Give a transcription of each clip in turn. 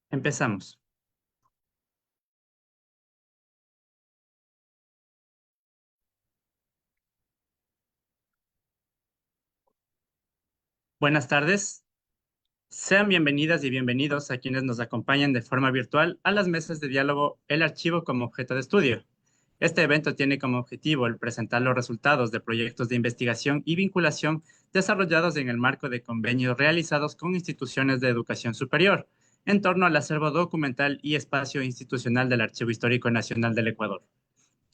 Empezamos. Buenas tardes. Sean bienvenidas y bienvenidos a quienes nos acompañan de forma virtual a las mesas de diálogo El Archivo como objeto de estudio. Este evento tiene como objetivo el presentar los resultados de proyectos de investigación y vinculación desarrollados en el marco de convenios realizados con instituciones de educación superior en torno al acervo documental y espacio institucional del Archivo Histórico Nacional del Ecuador.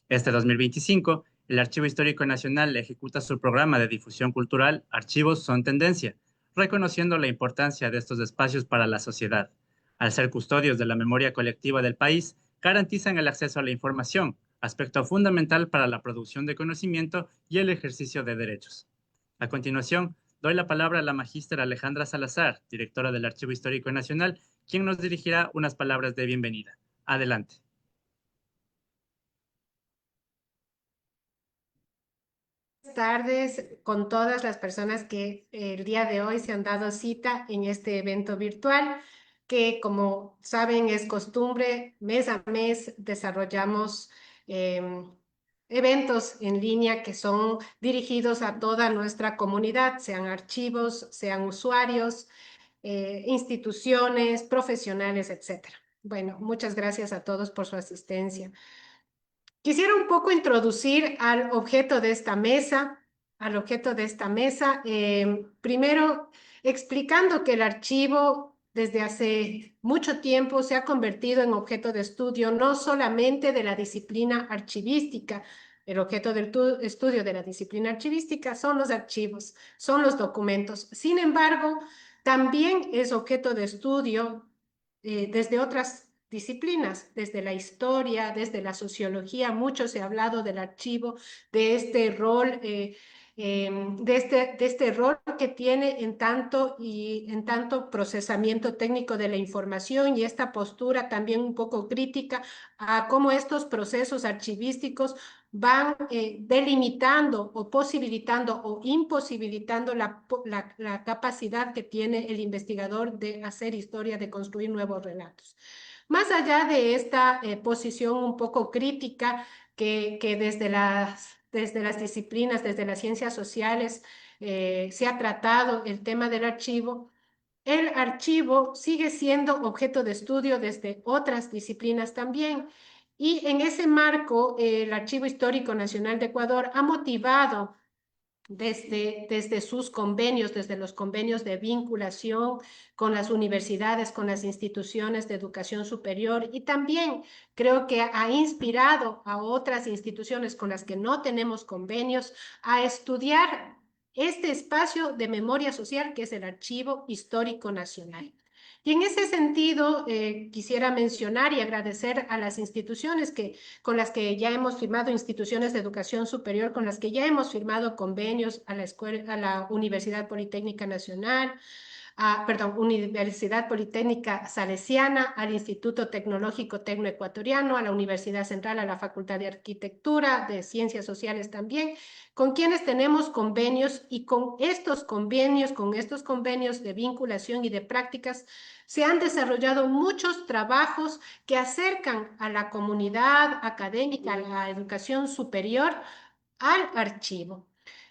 Este 2025, el Archivo Histórico Nacional ejecuta su programa de difusión cultural Archivos son Tendencia, reconociendo la importancia de estos espacios para la sociedad. Al ser custodios de la memoria colectiva del país, garantizan el acceso a la información, aspecto fundamental para la producción de conocimiento y el ejercicio de derechos. A continuación, doy la palabra a la magíster Alejandra Salazar, directora del Archivo Histórico Nacional, quien nos dirigirá unas palabras de bienvenida. Adelante. Tardes con todas las personas que el día de hoy se han dado cita en este evento virtual, que como saben es costumbre, mes a mes desarrollamos eventos en línea que son dirigidos a toda nuestra comunidad, sean archivos, sean usuarios, instituciones, profesionales, etcétera. Bueno, muchas gracias a todos por su asistencia. Quisiera un poco introducir al objeto de esta mesa, primero explicando que el archivo desde hace mucho tiempo se ha convertido en objeto de estudio no solamente de la disciplina archivística. El objeto del estudio de la disciplina archivística son los archivos, son los documentos. Sin embargo, también es objeto de estudio desde otras disciplinas, desde la historia, desde la sociología. Mucho se ha hablado del archivo, de este rol, de este rol que tiene en tanto procesamiento técnico de la información, y esta postura también un poco crítica a cómo estos procesos archivísticos van delimitando o posibilitando o imposibilitando la capacidad que tiene el investigador de hacer historia, de construir nuevos relatos. Más allá de esta posición un poco crítica que desde las disciplinas, desde las ciencias sociales, se ha tratado el tema del archivo, el archivo sigue siendo objeto de estudio desde otras disciplinas también. Y en ese marco, el Archivo Histórico Nacional de Ecuador ha motivado desde sus convenios, desde los convenios de vinculación con las universidades, con las instituciones de educación superior, y también creo que ha inspirado a otras instituciones con las que no tenemos convenios a estudiar este espacio de memoria social que es el Archivo Histórico Nacional. Y en ese sentido, quisiera mencionar y agradecer a las instituciones con las que ya hemos firmado, instituciones de educación superior, con las que ya hemos firmado convenios, a la Universidad Politécnica Nacional, Universidad Politécnica Salesiana, al Instituto Tecnológico Tecnoecuatoriano, a la Universidad Central, a la Facultad de Arquitectura, de Ciencias Sociales también, con quienes tenemos convenios, y con estos convenios de vinculación y de prácticas, se han desarrollado muchos trabajos que acercan a la comunidad académica, a la educación superior, al archivo.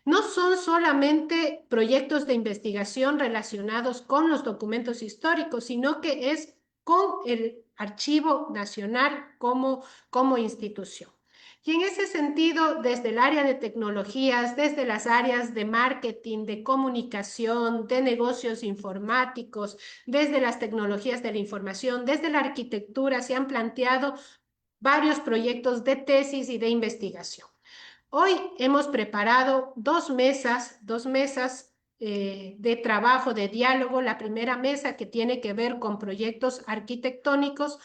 No son solamente proyectos de investigación relacionados con los documentos históricos, sino que es con el Archivo Nacional como institución. Y en ese sentido, desde el área de tecnologías, desde las áreas de marketing, de comunicación, de negocios informáticos, desde las tecnologías de la información, desde la arquitectura, se han planteado varios proyectos de tesis y de investigación. Hoy hemos preparado dos mesas de trabajo, de diálogo. La primera mesa, que tiene que ver con proyectos arquitectónicos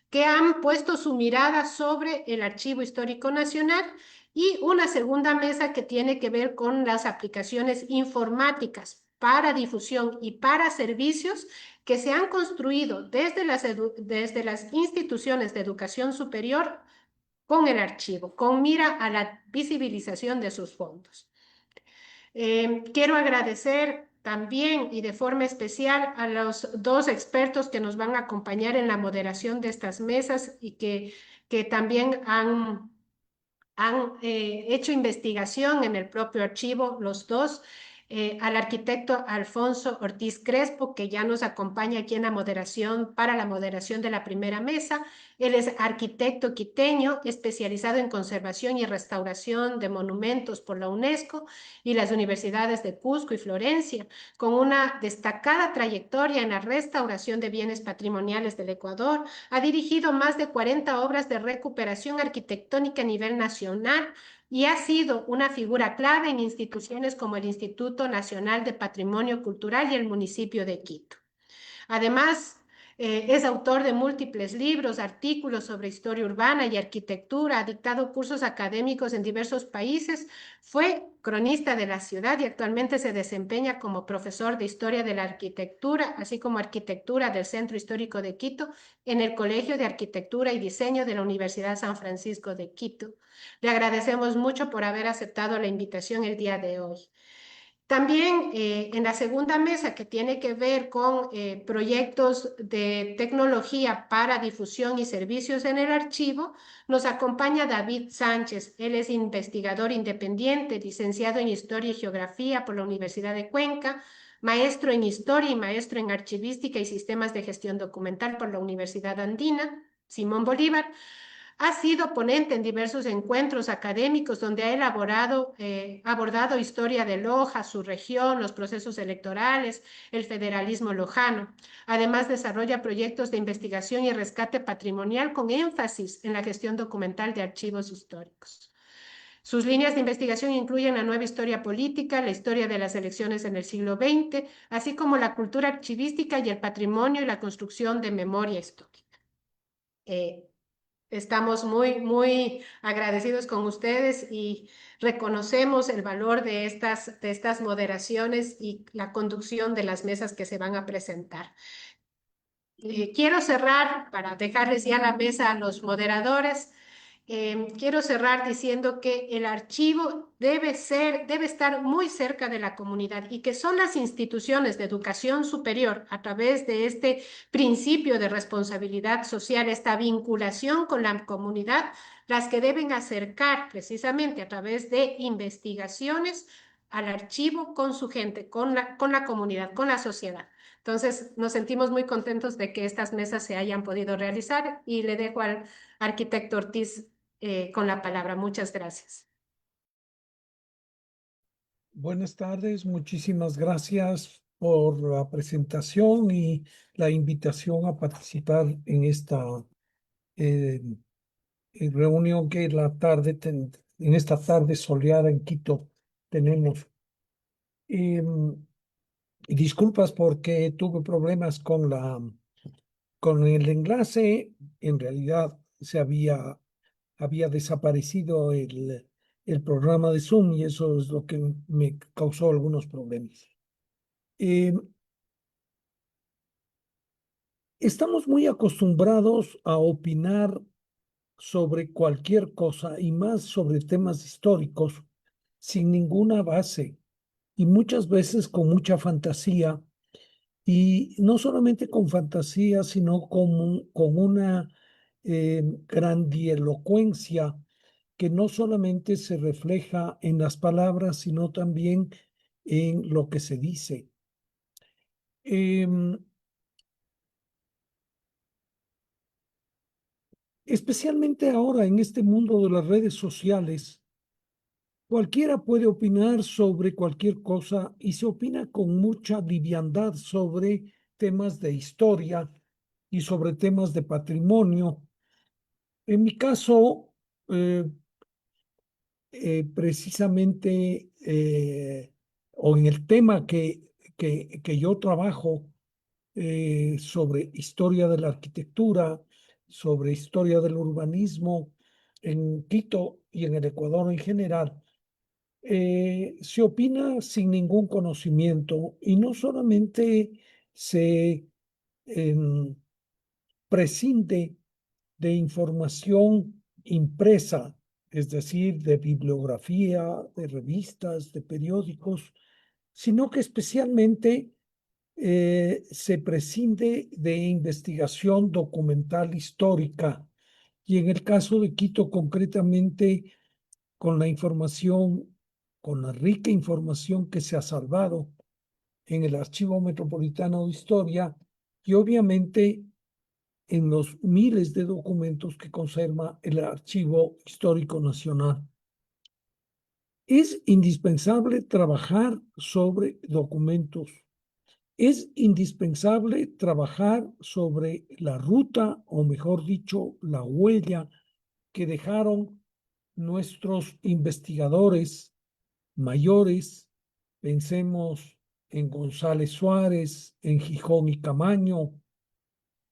que han puesto su mirada sobre el Archivo Histórico Nacional, y una segunda mesa que tiene que ver con las aplicaciones informáticas para difusión y para servicios que se han construido desde las instituciones de educación superior con el archivo, con mira a la visibilización de sus fondos. Quiero agradecer también y de forma especial a los dos expertos que nos van a acompañar en la moderación de estas mesas y que también han hecho investigación en el propio archivo, los dos, al arquitecto Alfonso Ortiz Crespo, que ya nos acompaña aquí en la moderación, para la moderación de la primera mesa. Él es arquitecto quiteño, especializado en conservación y restauración de monumentos por la UNESCO y las universidades de Cusco y Florencia, con una destacada trayectoria en la restauración de bienes patrimoniales del Ecuador. Ha dirigido más de 40 obras de recuperación arquitectónica a nivel nacional y ha sido una figura clave en instituciones como el Instituto Nacional de Patrimonio Cultural y el municipio de Quito. Además, es autor de múltiples libros, artículos sobre historia urbana y arquitectura, ha dictado cursos académicos en diversos países, fue cronista de la ciudad y actualmente se desempeña como profesor de historia de la arquitectura, así como arquitectura del Centro Histórico de Quito en el Colegio de Arquitectura y Diseño de la Universidad San Francisco de Quito. Le agradecemos mucho por haber aceptado la invitación el día de hoy. También en la segunda mesa, que tiene que ver con proyectos de tecnología para difusión y servicios en el archivo, nos acompaña David Sánchez. Él es investigador independiente, licenciado en Historia y Geografía por la Universidad de Cuenca, maestro en Historia y maestro en Archivística y Sistemas de Gestión Documental por la Universidad Andina, Simón Bolívar. Ha sido ponente en diversos encuentros académicos donde ha abordado historia de Loja, su región, los procesos electorales, el federalismo lojano. Además, desarrolla proyectos de investigación y rescate patrimonial con énfasis en la gestión documental de archivos históricos. Sus líneas de investigación incluyen la nueva historia política, la historia de las elecciones en el siglo XX, así como la cultura archivística y el patrimonio y la construcción de memoria histórica. Estamos muy agradecidos con ustedes y reconocemos el valor de estas moderaciones y la conducción de las mesas que se van a presentar. Quiero cerrar, para dejarles ya la mesa a los moderadores, quiero cerrar diciendo que el archivo debe estar muy cerca de la comunidad y que son las instituciones de educación superior, a través de este principio de responsabilidad social, esta vinculación con la comunidad, las que deben acercar precisamente a través de investigaciones al archivo con su gente, con la comunidad, con la sociedad. Entonces, nos sentimos muy contentos de que estas mesas se hayan podido realizar y le dejo al arquitecto Ortiz con la palabra. Muchas gracias. Buenas tardes, muchísimas gracias por la presentación y la invitación a participar en esta eh, reunión que en esta tarde soleada en Quito tenemos. Disculpas porque tuve problemas con el enlace. En realidad había desaparecido el programa de Zoom y eso es lo que me causó algunos problemas. Estamos muy acostumbrados a opinar sobre cualquier cosa y más sobre temas históricos sin ninguna base y muchas veces con mucha fantasía y no solamente con fantasía, sino con una grandielocuencia que no solamente se refleja en las palabras, sino también en lo que se dice. Especialmente ahora en este mundo de las redes sociales, cualquiera puede opinar sobre cualquier cosa y se opina con mucha liviandad sobre temas de historia y sobre temas de patrimonio. En mi caso, precisamente, o en el tema que yo trabajo, sobre historia de la arquitectura, sobre historia del urbanismo en Quito y en el Ecuador en general, se opina sin ningún conocimiento y no solamente se em, prescinde de información impresa, es decir, de bibliografía, de revistas, de periódicos, sino que especialmente se prescinde de investigación documental histórica. Y en el caso de Quito, concretamente, con la información, con la rica información que se ha salvado en el Archivo Metropolitano de Historia y obviamente en los miles de documentos que conserva el Archivo Histórico Nacional. Es indispensable trabajar sobre documentos. Es indispensable trabajar sobre la ruta, o mejor dicho, la huella que dejaron nuestros investigadores mayores. Pensemos en González Suárez, en Gijón y Camaño,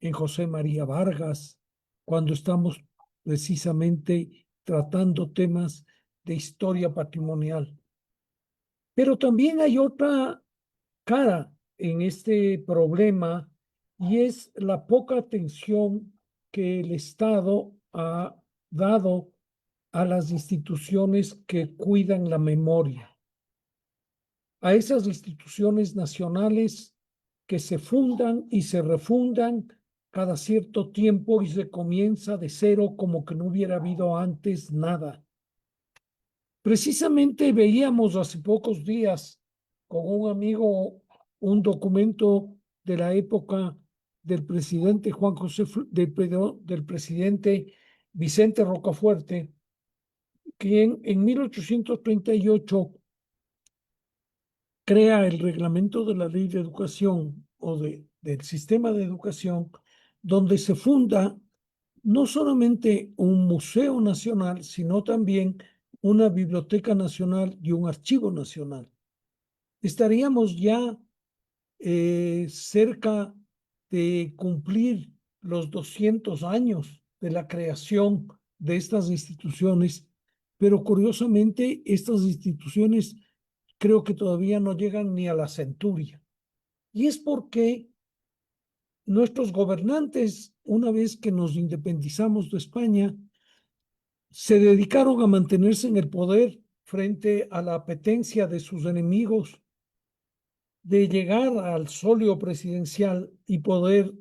en José María Vargas, cuando estamos precisamente tratando temas de historia patrimonial. Pero también hay otra cara en este problema y es la poca atención que el Estado ha dado a las instituciones que cuidan la memoria, a esas instituciones nacionales que se fundan y se refundan cada cierto tiempo y se comienza de cero como que no hubiera habido antes nada. Precisamente veíamos hace pocos días con un amigo un documento de la época del presidente Juan José, del presidente Vicente Rocafuerte, quien en 1838 crea el reglamento de la ley de educación del sistema de educación, donde se funda no solamente un museo nacional, sino también una biblioteca nacional y un archivo nacional. Estaríamos ya cerca de cumplir los 200 años de la creación de estas instituciones, pero curiosamente estas instituciones creo que todavía no llegan ni a la centuria. Y es porque nuestros gobernantes, una vez que nos independizamos de España, se dedicaron a mantenerse en el poder frente a la apetencia de sus enemigos de llegar al solio presidencial y poder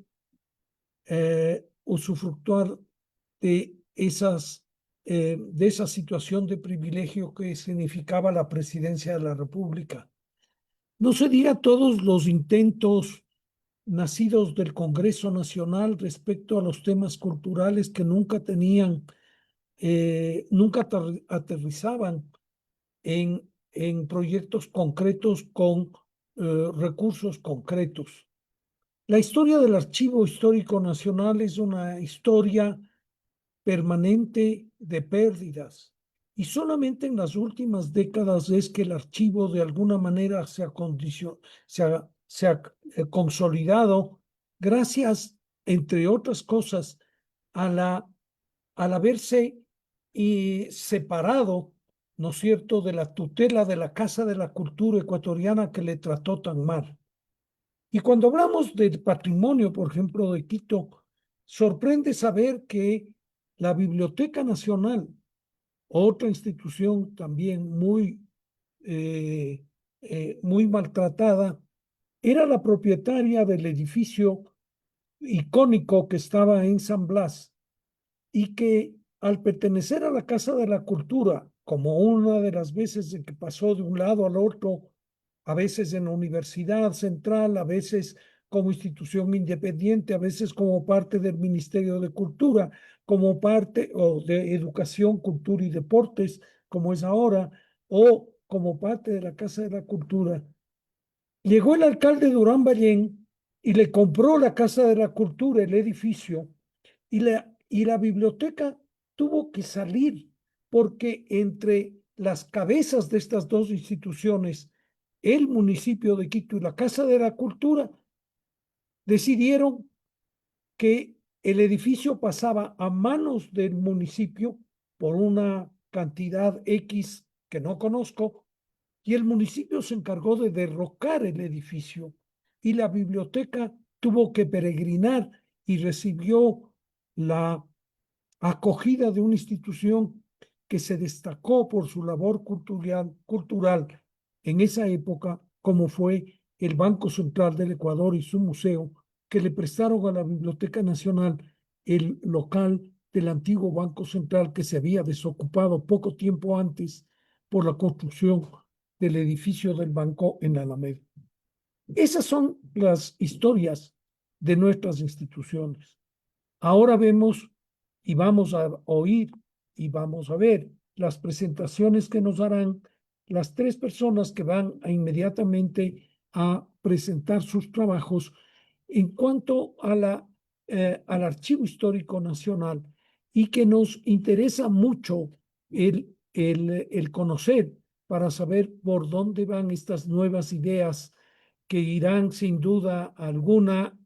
usufructuar de esa situación de privilegio que significaba la presidencia de la República. No se diga todos los intentos nacidos del Congreso Nacional respecto a los temas culturales que nunca nunca aterrizaban en proyectos concretos con recursos concretos. La historia del Archivo Histórico Nacional es una historia permanente de pérdidas y solamente en las últimas décadas es que el archivo de alguna manera se ha consolidado gracias, entre otras cosas, al haberse separado, ¿no es cierto?, de la tutela de la Casa de la Cultura Ecuatoriana que le trató tan mal. Y cuando hablamos del patrimonio, por ejemplo, de Quito, sorprende saber que la Biblioteca Nacional, otra institución también muy maltratada, era la propietaria del edificio icónico que estaba en San Blas y que al pertenecer a la Casa de la Cultura, como una de las veces en que pasó de un lado al otro, a veces en la Universidad Central, a veces como institución independiente, a veces como parte del Ministerio de Cultura, como parte o de Educación, Cultura y Deportes, como es ahora, o como parte de la Casa de la Cultura. Llegó el alcalde Durán Ballén y le compró la Casa de la Cultura, el edificio, y la biblioteca tuvo que salir porque entre las cabezas de estas dos instituciones, el municipio de Quito y la Casa de la Cultura, decidieron que el edificio pasaba a manos del municipio por una cantidad X que no conozco, y el municipio se encargó de derrocar el edificio y la biblioteca tuvo que peregrinar y recibió la acogida de una institución que se destacó por su labor cultural en esa época como fue el Banco Central del Ecuador y su museo, que le prestaron a la Biblioteca Nacional el local del antiguo Banco Central que se había desocupado poco tiempo antes por la construcción del edificio del banco en la Alameda. Esas son las historias de nuestras instituciones. Ahora vemos y vamos a oír y vamos a ver las presentaciones que nos harán las tres personas que van a inmediatamente a presentar sus trabajos en cuanto a al Archivo Histórico Nacional, y que nos interesa mucho el conocer para saber por dónde van estas nuevas ideas que irán sin duda alguna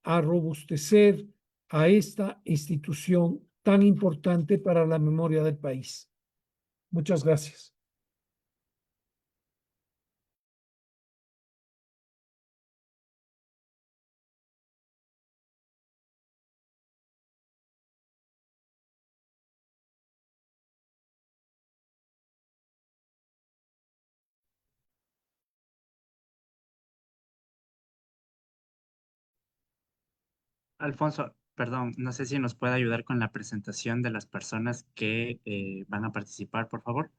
a robustecer a esta institución tan importante para la memoria del país. Muchas gracias. Alfonso, perdón, no sé si nos puede ayudar con la presentación de las personas que van a participar, por favor.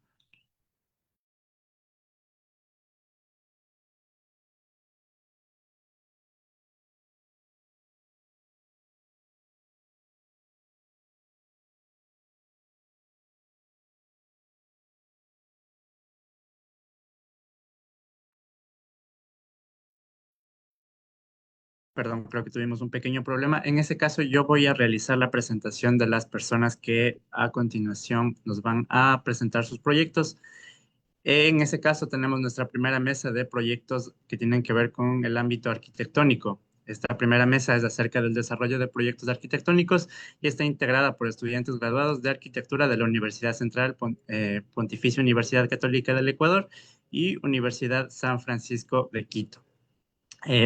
Perdón, creo que tuvimos un pequeño problema. En ese caso, yo voy a realizar la presentación de las personas que a continuación nos van a presentar sus proyectos. En ese caso, tenemos nuestra primera mesa de proyectos que tienen que ver con el ámbito arquitectónico. Esta primera mesa es acerca del desarrollo de proyectos arquitectónicos y está integrada por estudiantes graduados de arquitectura de la Universidad Central, Pontificia Universidad Católica del Ecuador y Universidad San Francisco de Quito.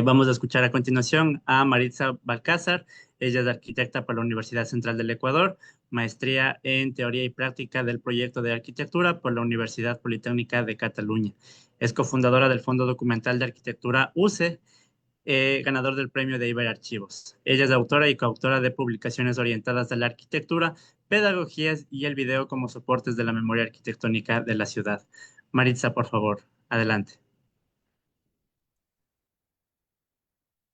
Vamos a escuchar a continuación a Maritza Balcázar. Ella es arquitecta por la Universidad Central del Ecuador, maestría en Teoría y Práctica del Proyecto de Arquitectura por la Universidad Politécnica de Cataluña. Es cofundadora del Fondo Documental de Arquitectura UCE, ganador del premio de Iberarchivos. Ella es autora y coautora de publicaciones orientadas a la arquitectura, pedagogías y el video como soportes de la memoria arquitectónica de la ciudad. Maritza, por favor, adelante.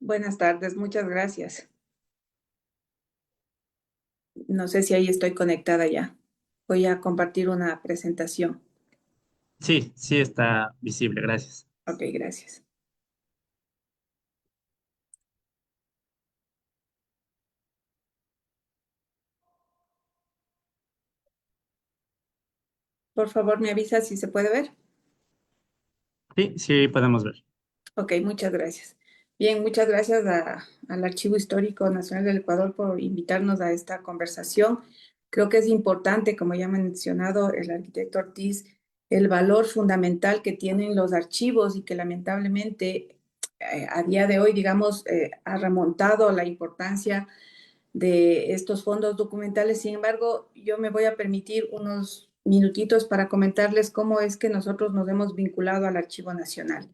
Buenas tardes, muchas gracias. No sé si ahí estoy conectada ya. Voy a compartir una presentación. Sí, sí está visible, gracias. Ok, gracias. Por favor, me avisa si se puede ver. Sí, sí podemos ver. Ok, muchas gracias. Bien, muchas gracias al Archivo Histórico Nacional del Ecuador por invitarnos a esta conversación. Creo que es importante, como ya ha mencionado el arquitecto Ortiz, el valor fundamental que tienen los archivos y que lamentablemente a día de hoy, digamos, ha remontado la importancia de estos fondos documentales. Sin embargo, yo me voy a permitir unos minutitos para comentarles cómo es que nosotros nos hemos vinculado al Archivo Nacional.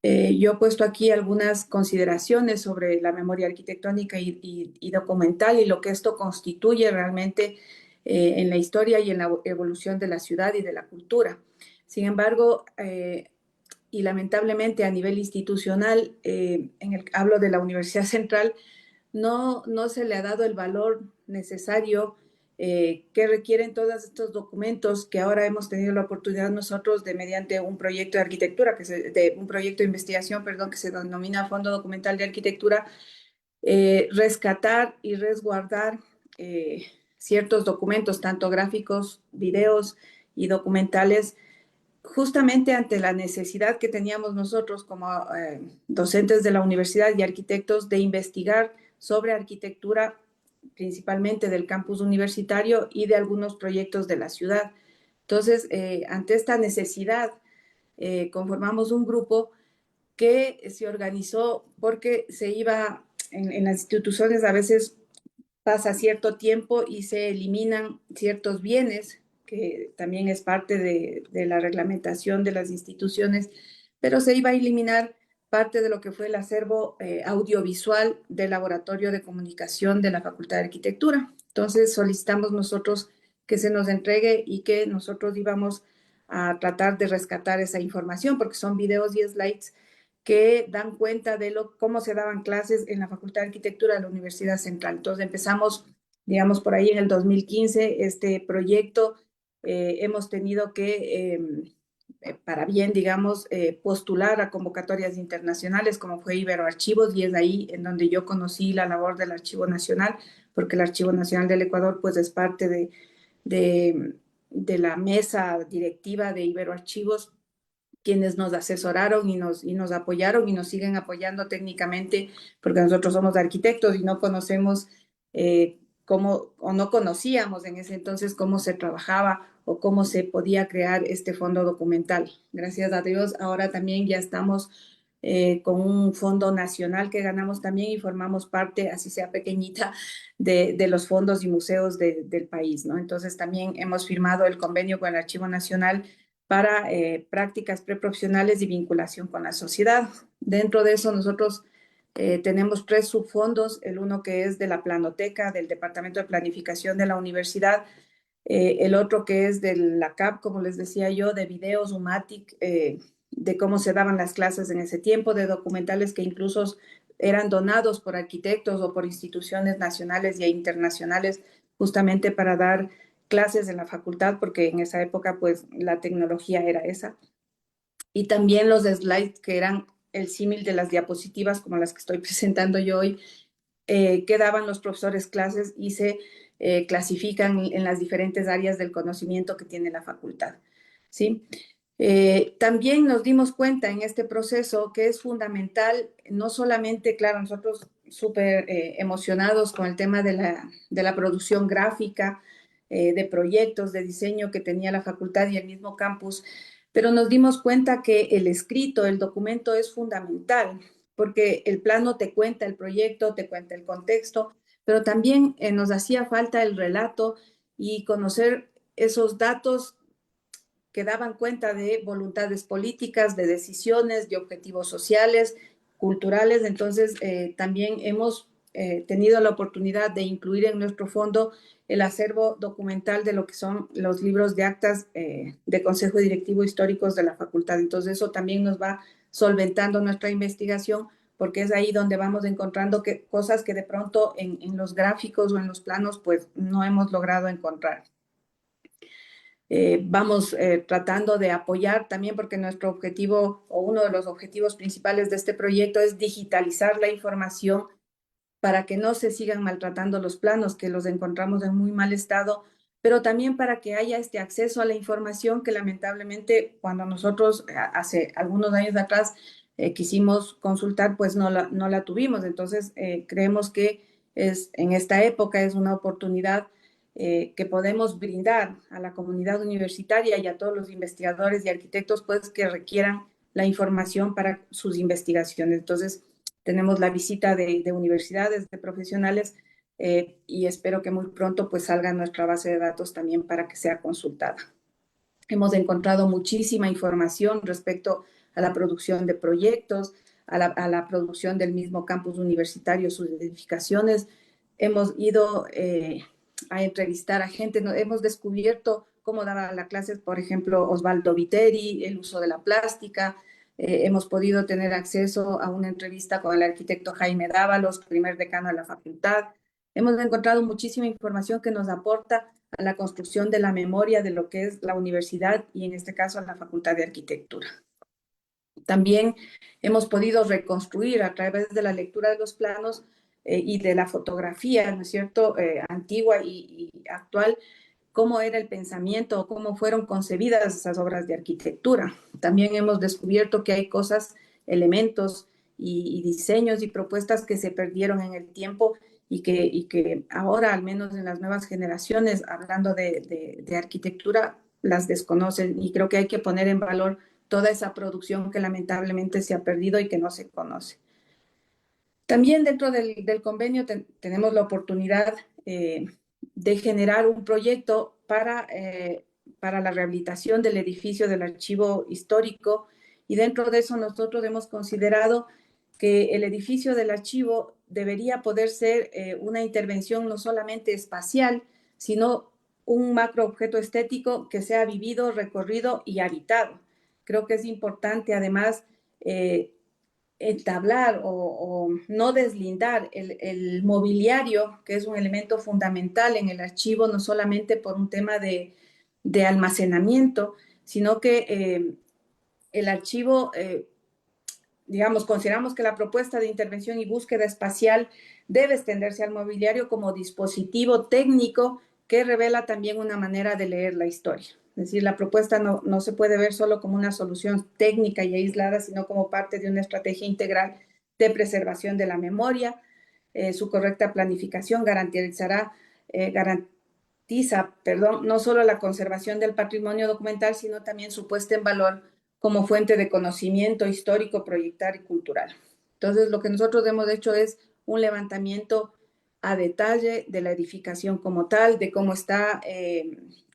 Yo he puesto aquí algunas consideraciones sobre la memoria arquitectónica y documental y lo que esto constituye realmente en la historia y en la evolución de la ciudad y de la cultura. Sin embargo, y lamentablemente a nivel institucional, hablo de la Universidad Central, no se le ha dado el valor necesario que requieren todos estos documentos que ahora hemos tenido la oportunidad nosotros de, mediante un proyecto de arquitectura, de un proyecto de investigación, perdón, que se denomina Fondo Documental de Arquitectura, rescatar y resguardar ciertos documentos, tanto gráficos, videos y documentales, justamente ante la necesidad que teníamos nosotros como docentes de la universidad y arquitectos de investigar sobre arquitectura, principalmente del campus universitario y de algunos proyectos de la ciudad. Entonces, ante esta necesidad, conformamos un grupo que se organizó porque se iba, en las instituciones a veces pasa cierto tiempo y se eliminan ciertos bienes, que también es parte de la reglamentación de las instituciones, pero se iba a eliminar parte de lo que fue el acervo audiovisual del Laboratorio de Comunicación de la Facultad de Arquitectura. Entonces solicitamos nosotros que se nos entregue y que nosotros íbamos a tratar de rescatar esa información, porque son videos y slides que dan cuenta de cómo se daban clases en la Facultad de Arquitectura de la Universidad Central. Entonces empezamos, digamos, por ahí en el 2015 este proyecto. Hemos tenido que, para bien, digamos, postular a convocatorias internacionales como fue Iberoarchivos, y es ahí en donde yo conocí la labor del Archivo Nacional, porque el Archivo Nacional del Ecuador pues es parte de la mesa directiva de Iberoarchivos, quienes nos asesoraron y nos apoyaron y nos siguen apoyando técnicamente, porque nosotros somos arquitectos y no conocemos cómo, o no conocíamos en ese entonces cómo se trabajaba o cómo se podía crear este fondo documental. Gracias a Dios, ahora también ya estamos con un fondo nacional que ganamos también y formamos parte, así sea pequeñita, de los fondos y museos del país, ¿no? Entonces también hemos firmado el convenio con el Archivo Nacional para prácticas preprofesionales y vinculación con la sociedad. Dentro de eso nosotros tenemos 3 subfondos, el uno que es de la Planoteca, del Departamento de Planificación de la Universidad, el otro que es de la CAP, como les decía yo, de videos, UMATIC, de cómo se daban las clases en ese tiempo, de documentales que incluso eran donados por arquitectos o por instituciones nacionales e internacionales justamente para dar clases en la facultad, porque en esa época pues la tecnología era esa. Y también los slides que eran el símil de las diapositivas como las que estoy presentando yo hoy, que daban los profesores clases y se clasifican en las diferentes áreas del conocimiento que tiene la facultad, ¿sí? También nos dimos cuenta en este proceso que es fundamental, no solamente, claro, nosotros súper emocionados con el tema de la producción gráfica, de proyectos, de diseño que tenía la facultad y el mismo campus, pero nos dimos cuenta que el escrito, el documento es fundamental, porque el plano te cuenta el proyecto, te cuenta el contexto, pero también nos hacía falta el relato y conocer esos datos que daban cuenta de voluntades políticas, de decisiones, de objetivos sociales, culturales. Entonces, también hemos tenido la oportunidad de incluir en nuestro fondo el acervo documental de lo que son los libros de actas de Consejo Directivo Históricos de la Facultad. Entonces, eso también nos va solventando nuestra investigación, porque es ahí donde vamos encontrando cosas que de pronto en los gráficos o en los planos pues no hemos logrado encontrar. Vamos tratando de apoyar también, porque nuestro objetivo o uno de los objetivos principales de este proyecto es digitalizar la información para que no se sigan maltratando los planos, que los encontramos en muy mal estado, pero también para que haya este acceso a la información que lamentablemente cuando nosotros hace algunos años atrás quisimos consultar, pues no la tuvimos. Entonces creemos que en esta época es una oportunidad que podemos brindar a la comunidad universitaria y a todos los investigadores y arquitectos, pues que requieran la información para sus investigaciones. Entonces, tenemos la visita de universidades, de profesionales, y espero que muy pronto pues salga nuestra base de datos también para que sea consultada. Hemos encontrado muchísima información respecto a la producción de proyectos, a la producción del mismo campus universitario, sus edificaciones. Hemos ido a entrevistar a gente, hemos descubierto cómo daba las clases, por ejemplo, Osvaldo Viteri, el uso de la plástica. Hemos podido tener acceso a una entrevista con el arquitecto Jaime Dávalos, primer decano de la facultad. Hemos encontrado muchísima información que nos aporta a la construcción de la memoria de lo que es la universidad y en este caso la Facultad de Arquitectura. También hemos podido reconstruir a través de la lectura de los planos y de la fotografía, ¿no es cierto?, antigua y actual, cómo era el pensamiento o cómo fueron concebidas esas obras de arquitectura. También hemos descubierto que hay cosas, elementos y diseños y propuestas que se perdieron en el tiempo y que ahora, al menos en las nuevas generaciones, hablando de arquitectura, las desconocen, y creo que hay que poner en valor toda esa producción que lamentablemente se ha perdido y que no se conoce. También dentro del convenio tenemos la oportunidad de generar un proyecto para la rehabilitación del edificio del archivo histórico y dentro de eso nosotros hemos considerado que el edificio del archivo debería poder ser una intervención no solamente espacial, sino un macro objeto estético que sea vivido, recorrido y habitado. Creo que es importante además entablar o no deslindar el mobiliario, que es un elemento fundamental en el archivo, no solamente por un tema de almacenamiento, sino que el archivo, digamos, consideramos que la propuesta de intervención y búsqueda espacial debe extenderse al mobiliario como dispositivo técnico que revela también una manera de leer la historia. Es decir, la propuesta no se puede ver solo como una solución técnica y aislada, sino como parte de una estrategia integral de preservación de la memoria. Su correcta planificación garantiza, no solo la conservación del patrimonio documental, sino también su puesta en valor como fuente de conocimiento histórico, proyectar y cultural. Entonces, lo que nosotros hemos hecho es un levantamiento a detalle de la edificación como tal, de cómo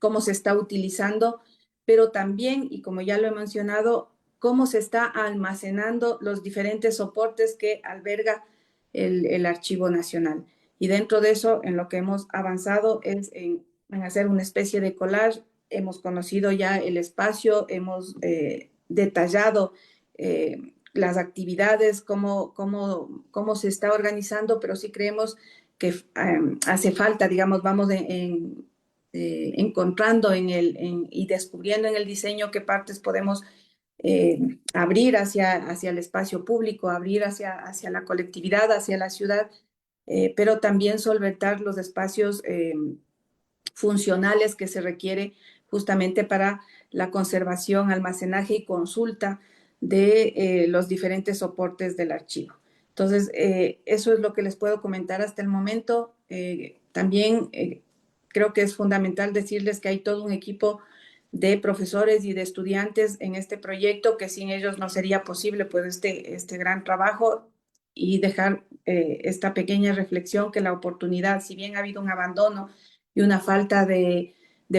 cómo se está utilizando, pero también, y como ya lo he mencionado, cómo se está almacenando los diferentes soportes que alberga el Archivo Nacional. Y dentro de eso, en lo que hemos avanzado es en hacer una especie de collage. Hemos conocido ya el espacio, hemos detallado las actividades, cómo se está organizando, pero sí creemos que hace falta, digamos, vamos encontrando y descubriendo en el diseño qué partes podemos abrir hacia el espacio público, abrir hacia la colectividad, hacia la ciudad, pero también solventar los espacios funcionales que se requiere justamente para la conservación, almacenaje y consulta de los diferentes soportes del archivo. Entonces, eso es lo que les puedo comentar hasta el momento. También creo que es fundamental decirles que hay todo un equipo de profesores y de estudiantes en este proyecto, que sin ellos no sería posible pues este gran trabajo, y dejar esta pequeña reflexión que la oportunidad, si bien ha habido un abandono y una falta de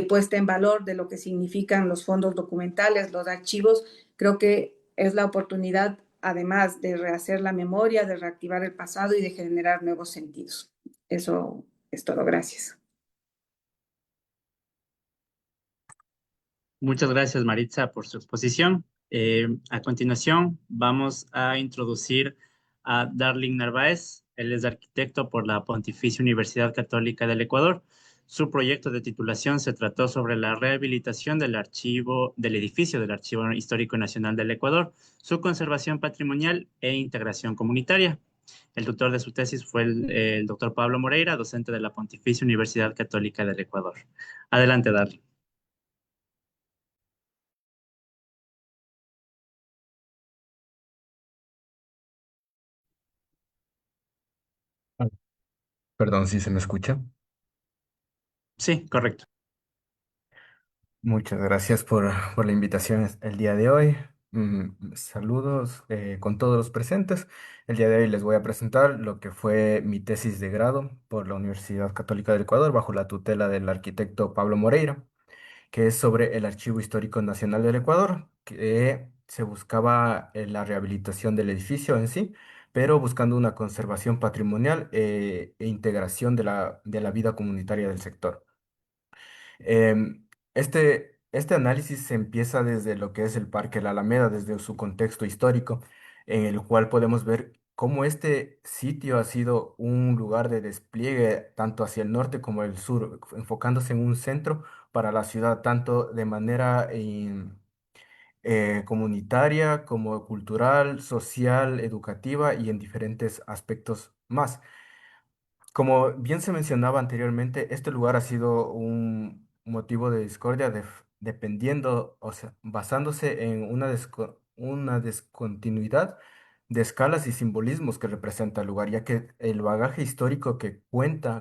puesta en valor de lo que significan los fondos documentales, los archivos, creo que es la oportunidad, además de rehacer la memoria, de reactivar el pasado y de generar nuevos sentidos. Eso es todo. Gracias. Muchas gracias, Maritza, por su exposición. A continuación, vamos a introducir a Darling Narváez. Él es arquitecto por la Pontificia Universidad Católica del Ecuador. Su proyecto de titulación se trató sobre la rehabilitación del archivo, del edificio del Archivo Histórico Nacional del Ecuador, su conservación patrimonial e integración comunitaria. El tutor de su tesis fue el doctor Pablo Moreira, docente de la Pontificia Universidad Católica del Ecuador. Adelante, Darling. Ah, Perdón si se me escucha. Sí, correcto. Muchas gracias por la invitación el día de hoy. Saludos con todos los presentes. El día de hoy les voy a presentar lo que fue mi tesis de grado por la Universidad Católica del Ecuador bajo la tutela del arquitecto Pablo Moreira, que es sobre el Archivo Histórico Nacional del Ecuador, que se buscaba la rehabilitación del edificio en sí, pero buscando una conservación patrimonial e integración de la vida comunitaria del sector. Este análisis se empieza desde lo que es el Parque La Alameda, desde su contexto histórico, en el cual podemos ver cómo este sitio ha sido un lugar de despliegue tanto hacia el norte como el sur, enfocándose en un centro para la ciudad, tanto de manera comunitaria como cultural, social, educativa y en diferentes aspectos más. Como bien se mencionaba anteriormente, este lugar ha sido un motivo de discordia dependiendo, o sea, basándose en una descontinuidad de escalas y simbolismos que representa el lugar, ya que el bagaje histórico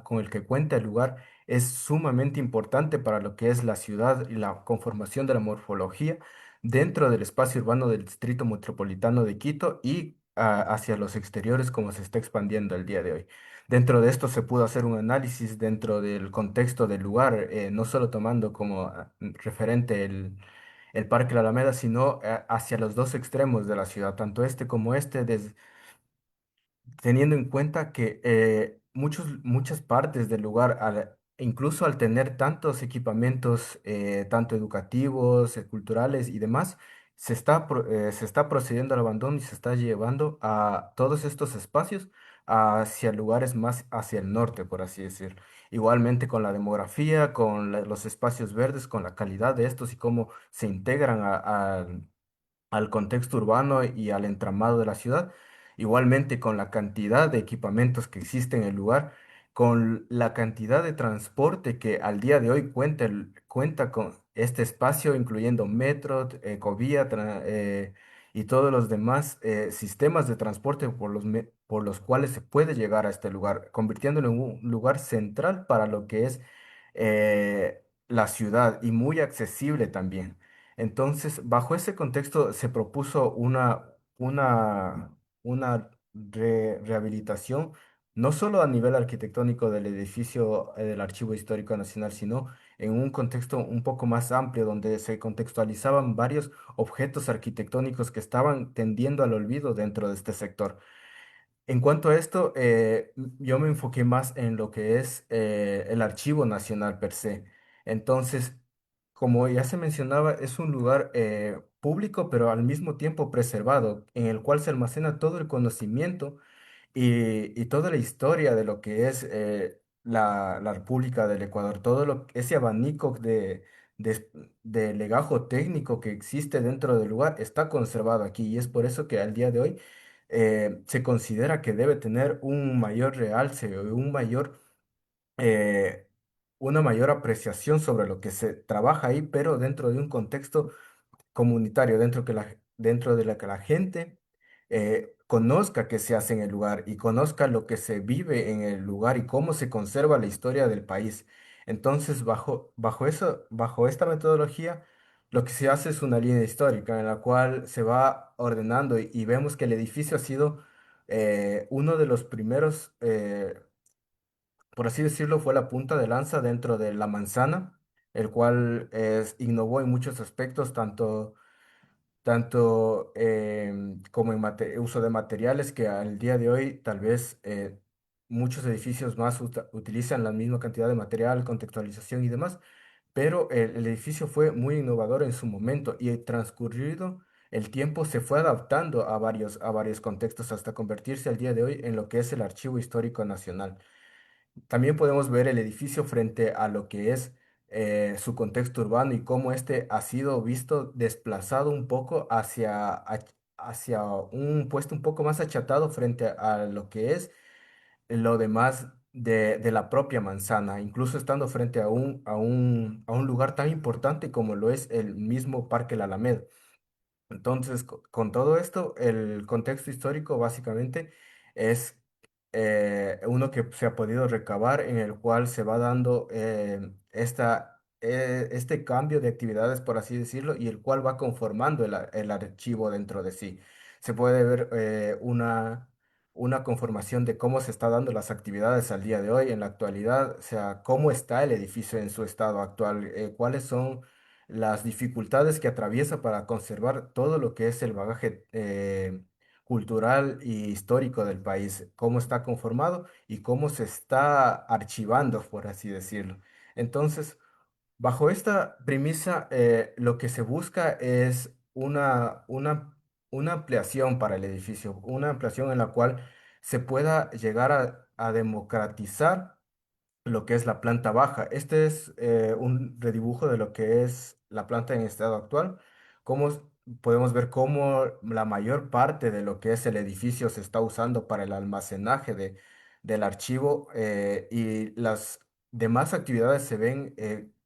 con el que cuenta el lugar es sumamente importante para lo que es la ciudad y la conformación de la morfología dentro del espacio urbano del Distrito Metropolitano de Quito y hacia los exteriores como se está expandiendo el día de hoy. Dentro de esto se pudo hacer un análisis dentro del contexto del lugar, no solo tomando como referente el Parque La Alameda, sino hacia los dos extremos de la ciudad, tanto este como este, teniendo en cuenta que muchas partes del lugar, incluso al tener tantos equipamientos, tanto educativos, culturales y demás, se está procediendo al abandono y se está llevando a todos estos espacios hacia lugares más hacia el norte, por así decirlo. Igualmente con la demografía, con los espacios verdes, con la calidad de estos y cómo se integran al contexto urbano y al entramado de la ciudad, igualmente con la cantidad de equipamientos que existen en el lugar, con la cantidad de transporte que al día de hoy cuenta con este espacio, incluyendo metro, ecovía, y todos los demás sistemas de transporte por los cuales se puede llegar a este lugar, convirtiéndolo en un lugar central para lo que es la ciudad y muy accesible también. Entonces, bajo ese contexto se propuso una rehabilitación, no solo a nivel arquitectónico del edificio del Archivo Histórico Nacional, sino en un contexto un poco más amplio, donde se contextualizaban varios objetos arquitectónicos que estaban tendiendo al olvido dentro de este sector. En cuanto a esto, yo me enfoqué más en lo que es el Archivo Nacional per se. Entonces, como ya se mencionaba, es un lugar público, pero al mismo tiempo preservado, en el cual se almacena todo el conocimiento y toda la historia de lo que es la República del Ecuador, ese abanico de, de legajo técnico que existe dentro del lugar está conservado aquí y es por eso que al día de hoy se considera que debe tener un mayor realce o eh, una mayor apreciación sobre lo que se trabaja ahí, pero dentro de un contexto comunitario, dentro de la que la gente conozca qué se hace en el lugar y conozca lo que se vive en el lugar y cómo se conserva la historia del país. Entonces, bajo esta metodología, lo que se hace es una línea histórica en la cual se va ordenando y vemos que el edificio ha sido uno de los primeros, por así decirlo, fue la punta de lanza dentro de la manzana, el cual innovó en muchos aspectos, tanto como en uso de materiales que al día de hoy tal vez muchos edificios más utilizan la misma cantidad de material, contextualización y demás, pero el edificio fue muy innovador en su momento y transcurrido el tiempo se fue adaptando a varios contextos hasta convertirse al día de hoy en lo que es el Archivo Histórico Nacional. También podemos ver el edificio frente a lo que es su contexto urbano y cómo este ha sido visto desplazado un poco hacia un puesto un poco más achatado frente a lo que es lo demás de la propia manzana, incluso estando frente a un lugar tan importante como lo es el mismo Parque La Alameda. Entonces, con todo esto, el contexto histórico básicamente es uno que se ha podido recabar en el cual se va dando este cambio de actividades, por así decirlo, y el cual va conformando el archivo dentro de sí. Se puede ver una conformación de cómo se está dando las actividades al día de hoy, en la actualidad, o sea, cómo está el edificio en su estado actual, cuáles son las dificultades que atraviesa para conservar todo lo que es el bagaje cultural y histórico del país, cómo está conformado y cómo se está archivando, por así decirlo. Entonces, bajo esta premisa, lo que se busca es una ampliación para el edificio, una ampliación en la cual se pueda llegar a democratizar lo que es la planta baja. Este es un redibujo de lo que es la planta en estado actual. Podemos ver cómo la mayor parte de lo que es el edificio se está usando para el almacenaje del archivo y las demás actividades se ven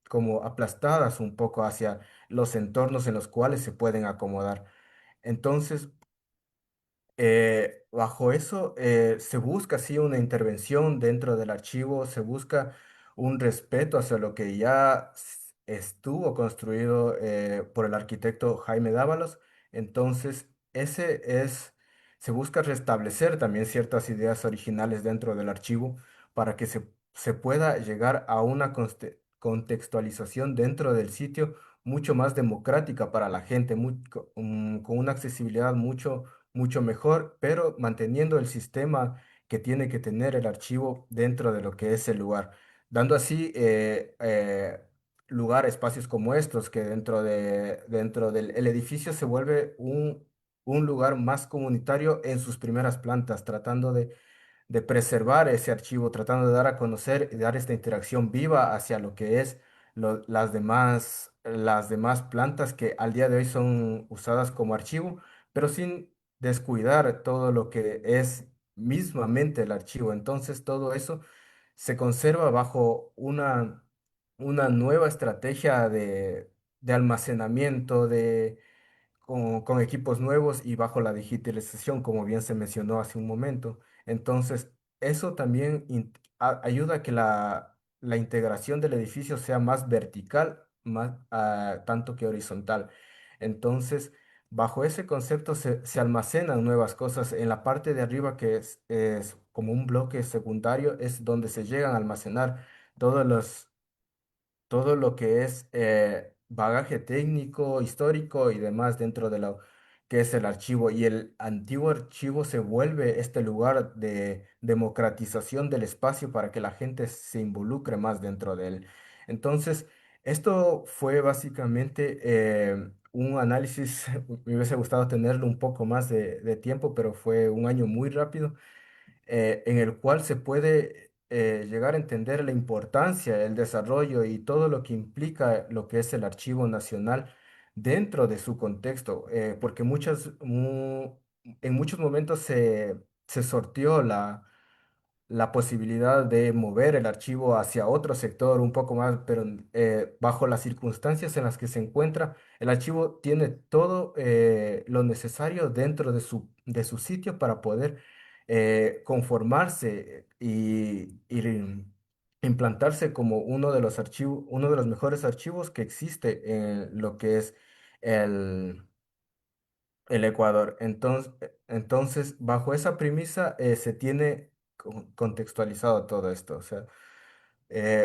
como aplastadas un poco hacia los entornos en los cuales se pueden acomodar. Entonces, bajo eso se busca así una intervención dentro del archivo, se busca un respeto hacia lo que ya estuvo construido por el arquitecto Jaime Dávalos. Entonces, se busca restablecer también ciertas ideas originales dentro del archivo para que se pueda llegar a una contextualización dentro del sitio mucho más democrática para la gente, con una accesibilidad mucho mejor, pero manteniendo el sistema que tiene que tener el archivo dentro de lo que es el lugar, dando así lugar a espacios como estos, que dentro del el edificio se vuelve un lugar más comunitario en sus primeras plantas, tratando de preservar ese archivo, tratando de dar a conocer y dar esta interacción viva hacia lo que es las demás plantas que al día de hoy son usadas como archivo, pero sin descuidar todo lo que es mismamente el archivo. Entonces, todo eso se conserva bajo una nueva estrategia de almacenamiento, con equipos nuevos y bajo la digitalización, como bien se mencionó hace un momento. Entonces, eso también ayuda a que la integración del edificio sea más vertical, más, tanto que horizontal. Entonces, bajo ese concepto se almacenan nuevas cosas. En la parte de arriba, que es como un bloque secundario, es donde se llegan a almacenar todos los todo lo que es bagaje técnico, histórico y demás dentro de lo que es el archivo. Y el antiguo archivo se vuelve este lugar de democratización del espacio para que la gente se involucre más dentro de él. Entonces, esto fue básicamente un análisis, me hubiese gustado tenerlo un poco más de tiempo, pero fue un año muy rápido en el cual se puede llegar a entender la importancia, el desarrollo y todo lo que implica lo que es el Archivo Nacional dentro de su contexto, porque en muchos momentos se sorteó la posibilidad de mover el archivo hacia otro sector un poco más, pero bajo las circunstancias en las que se encuentra, el archivo tiene todo lo necesario dentro de su sitio para poder conformarse y implantarse como uno de los mejores archivos que existe en lo que es el Ecuador. Entonces, bajo esa premisa, se tiene contextualizado todo esto. O sea,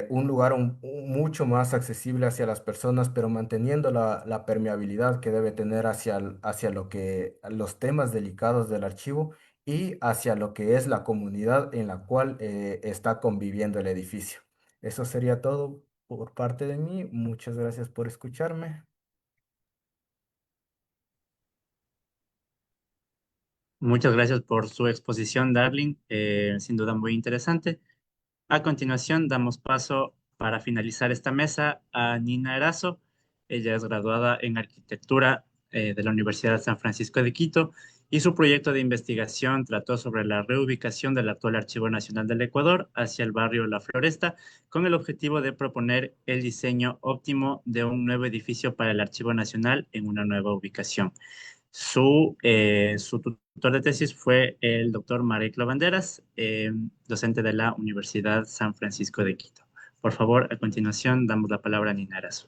un lugar mucho más accesible hacia las personas, pero manteniendo la permeabilidad que debe tener hacia los temas delicados del archivo y hacia lo que es la comunidad en la cual está conviviendo el edificio. Eso sería todo por parte de mí. Muchas gracias por escucharme. Muchas gracias por su exposición, Darling, sin duda muy interesante. A continuación, damos paso para finalizar esta mesa a Nina Erazo. Ella es graduada en arquitectura de la Universidad San Francisco de Quito y su proyecto de investigación trató sobre la reubicación del actual Archivo Nacional del Ecuador hacia el barrio La Floresta, con el objetivo de proponer el diseño óptimo de un nuevo edificio para el Archivo Nacional en una nueva ubicación. Su tutor de tesis fue el doctor Marek Banderas, docente de la Universidad San Francisco de Quito. Por favor, a continuación damos la palabra a Nina Arazo.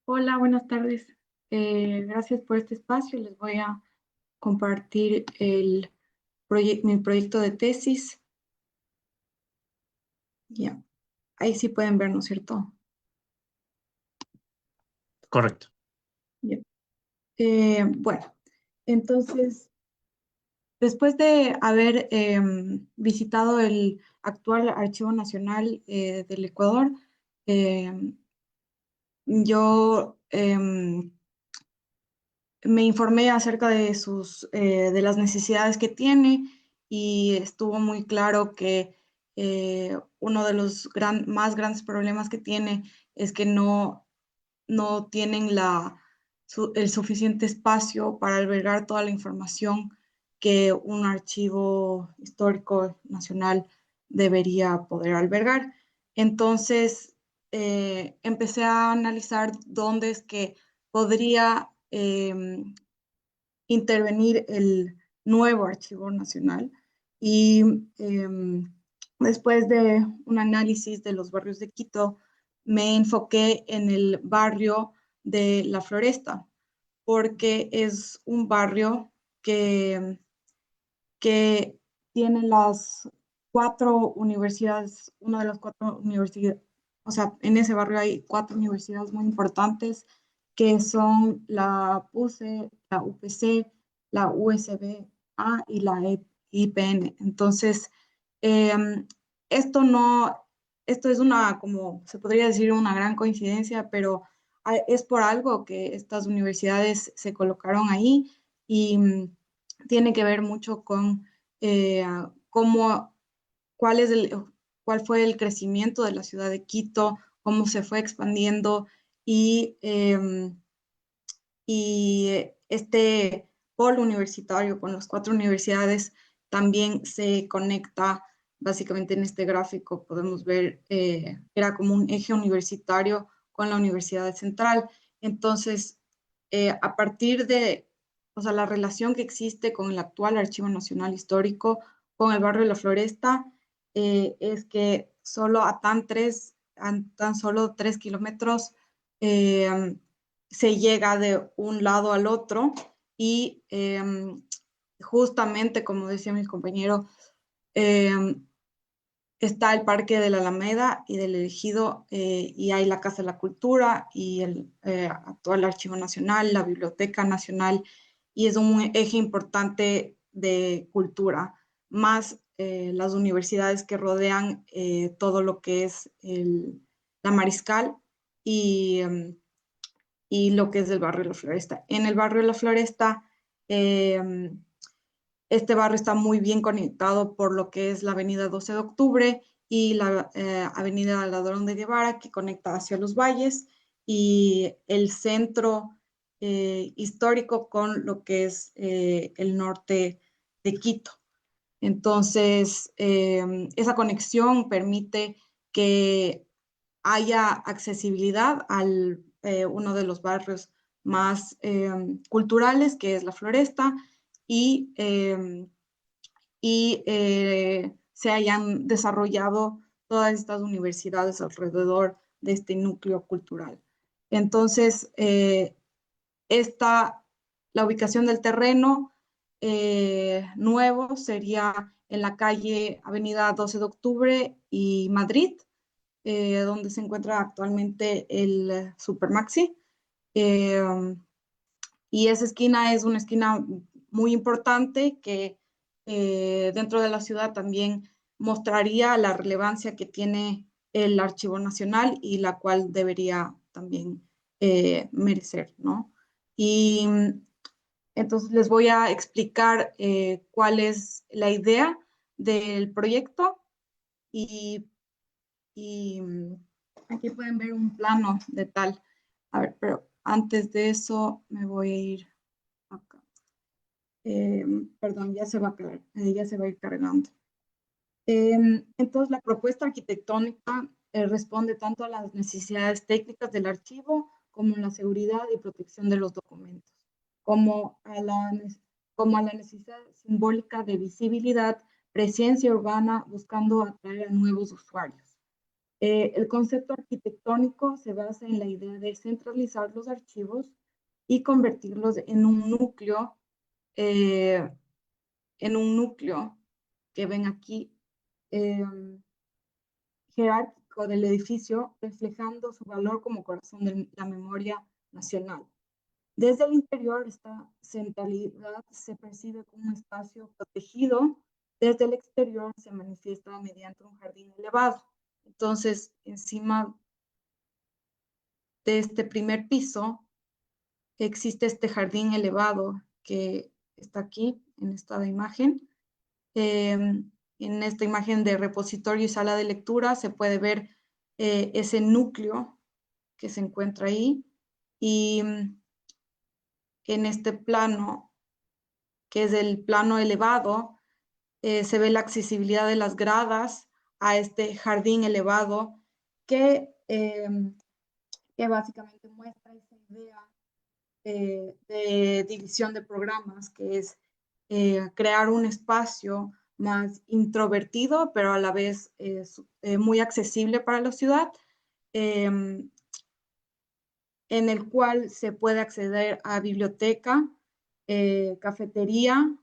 Hola, buenas tardes. Gracias por este espacio. Les voy a compartir mi proyecto de tesis. Ya, ahí sí pueden ver, ¿no es cierto? Correcto. Ya. Bueno, entonces, después de haber visitado el actual Archivo Nacional del Ecuador, yo me informé acerca de de las necesidades que tiene y estuvo muy claro que uno de los más grandes problemas que tiene es que no tienen el suficiente espacio para albergar toda la información que un archivo histórico nacional debería poder albergar. Entonces, empecé a analizar dónde es que podría intervenir el nuevo Archivo Nacional y después de un análisis de los barrios de Quito, me enfoqué en el barrio de La Floresta, porque es un barrio que tiene las cuatro universidades, una de las cuatro o sea, en ese barrio hay 4 universidades muy importantes que son la PUCE, la UPC, la USB-A y la IPN. Entonces, esto no, esto es una, como se podría decir, una gran coincidencia, pero es por algo que estas universidades se colocaron ahí y tiene que ver mucho con cómo, cuál es cuál fue el crecimiento de la ciudad de Quito, cómo se fue expandiendo y, este polo universitario con las 4 universidades también se conecta básicamente en este gráfico. Podemos ver, era como un eje universitario con la Universidad Central. Entonces, a partir de, o sea, la relación que existe con el actual Archivo Nacional Histórico, con el barrio de La Floresta, es que solo a tan solo 3 kilómetros se llega de un lado al otro y justamente, como decía mi compañero, está el Parque de la Alameda y del Ejido, y hay la Casa de la Cultura y el actual Archivo Nacional, la Biblioteca Nacional, y es un eje importante de cultura, más las universidades que rodean todo lo que es la Mariscal y, y lo que es el barrio de La Floresta. En el barrio de La Floresta, este barrio está muy bien conectado por lo que es la avenida 12 de octubre y la avenida Ladrón de Guevara, que conecta hacia los valles, y el centro histórico con lo que es el norte de Quito. Entonces, esa conexión permite que haya accesibilidad al uno de los barrios más culturales, que es La Floresta, y, se hayan desarrollado todas estas universidades alrededor de este núcleo cultural. Entonces, la ubicación del terreno nuevo sería en la calle Avenida 12 de Octubre y Madrid, donde se encuentra actualmente el Supermaxi. Y esa esquina es una esquina muy importante que dentro de la ciudad también mostraría la relevancia que tiene el Archivo Nacional y la cual debería también merecer, ¿no? Y entonces les voy a explicar cuál es la idea del proyecto y, y aquí pueden ver un plano de tal. A ver, pero antes de eso me voy a ir acá. Perdón, ya se va a ir cargando. Entonces, la propuesta arquitectónica responde tanto a las necesidades técnicas del archivo como la seguridad y protección de los documentos, como a la necesidad simbólica de visibilidad, presencia urbana, buscando atraer a nuevos usuarios. El concepto arquitectónico se basa en la idea de centralizar los archivos y convertirlos eh, en un núcleo que ven aquí, jerárquico del edificio, reflejando su valor como corazón de la memoria nacional. Desde el interior, esta centralidad se percibe como un espacio protegido. Desde el exterior se manifiesta mediante un jardín elevado. Entonces, encima de este primer piso, existe este jardín elevado que está aquí en esta imagen. En esta imagen de repositorio y sala de lectura se puede ver ese núcleo que se encuentra ahí, y en este plano, que es el plano elevado, se ve la accesibilidad de las gradas a este jardín elevado que básicamente muestra esa idea de división de programas, que es crear un espacio más introvertido, pero a la vez muy accesible para la ciudad, en el cual se puede acceder a biblioteca, cafetería,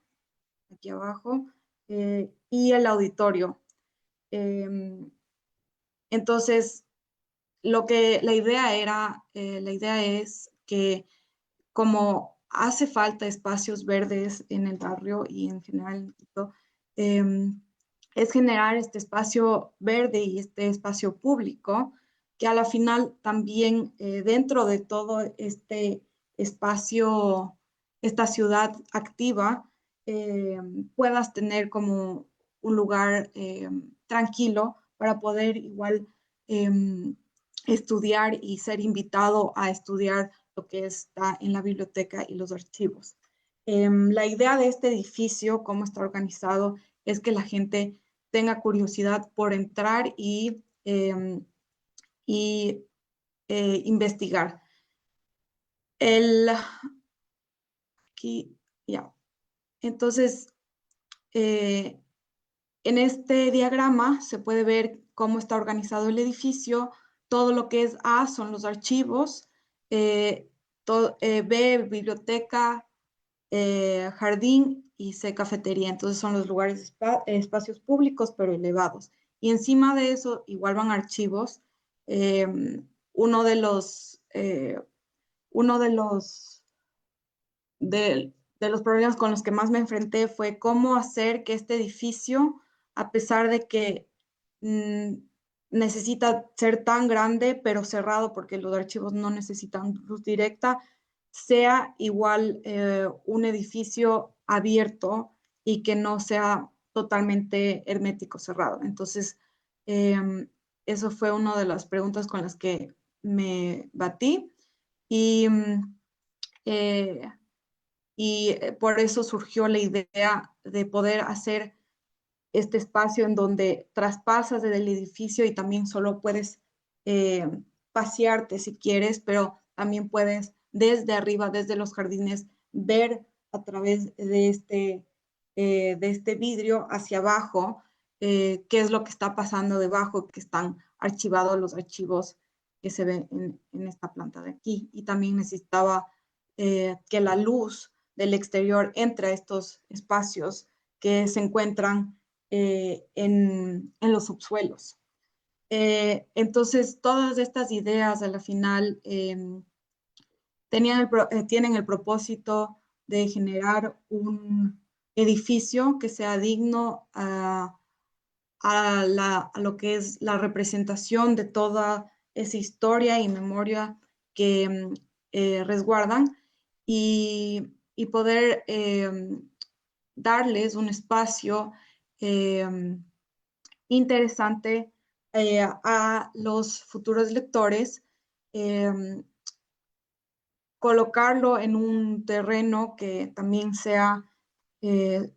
aquí abajo, y el auditorio. Entonces, la idea es que como hace falta espacios verdes en el barrio y en general en Quito, es generar este espacio verde y este espacio público que a la final también dentro de todo este espacio, esta ciudad activa, puedas tener como un lugar tranquilo para poder igual estudiar y ser invitado a estudiar lo que está en la biblioteca y los archivos. La idea de este edificio, cómo está organizado, es que la gente tenga curiosidad por entrar y investigar. Aquí, ya. Entonces, en este diagrama se puede ver cómo está organizado el edificio. Todo lo que es A son los archivos, B, biblioteca, jardín y C, cafetería. Entonces son los lugares, espacios públicos, pero elevados. Y encima de eso, igual van archivos. Eh, uno de los, eh, uno de los problemas con los que más me enfrenté fue cómo hacer que este edificio, a pesar de que mm, necesita ser tan grande, pero cerrado, porque los archivos no necesitan luz directa, sea igual un edificio abierto y que no sea totalmente hermético cerrado. Entonces, eso fue una de las preguntas con las que me batí y, eh, por eso surgió la idea de poder hacer este espacio en donde traspasas del edificio y también solo puedes eh, pasearte si quieres, pero también puedes desde arriba, desde los jardines, ver a través de este vidrio hacia abajo qué es lo que está pasando debajo, que están archivados los archivos que se ven en esta planta de aquí. Y también necesitaba que la luz del exterior entre a estos espacios que se encuentran en los subsuelos. Entonces, todas estas ideas a la final tienen el propósito de generar un edificio que sea digno a lo que es la representación de toda esa historia y memoria que resguardan y poder darles un espacio interesante a los futuros lectores, colocarlo en un terreno que también sea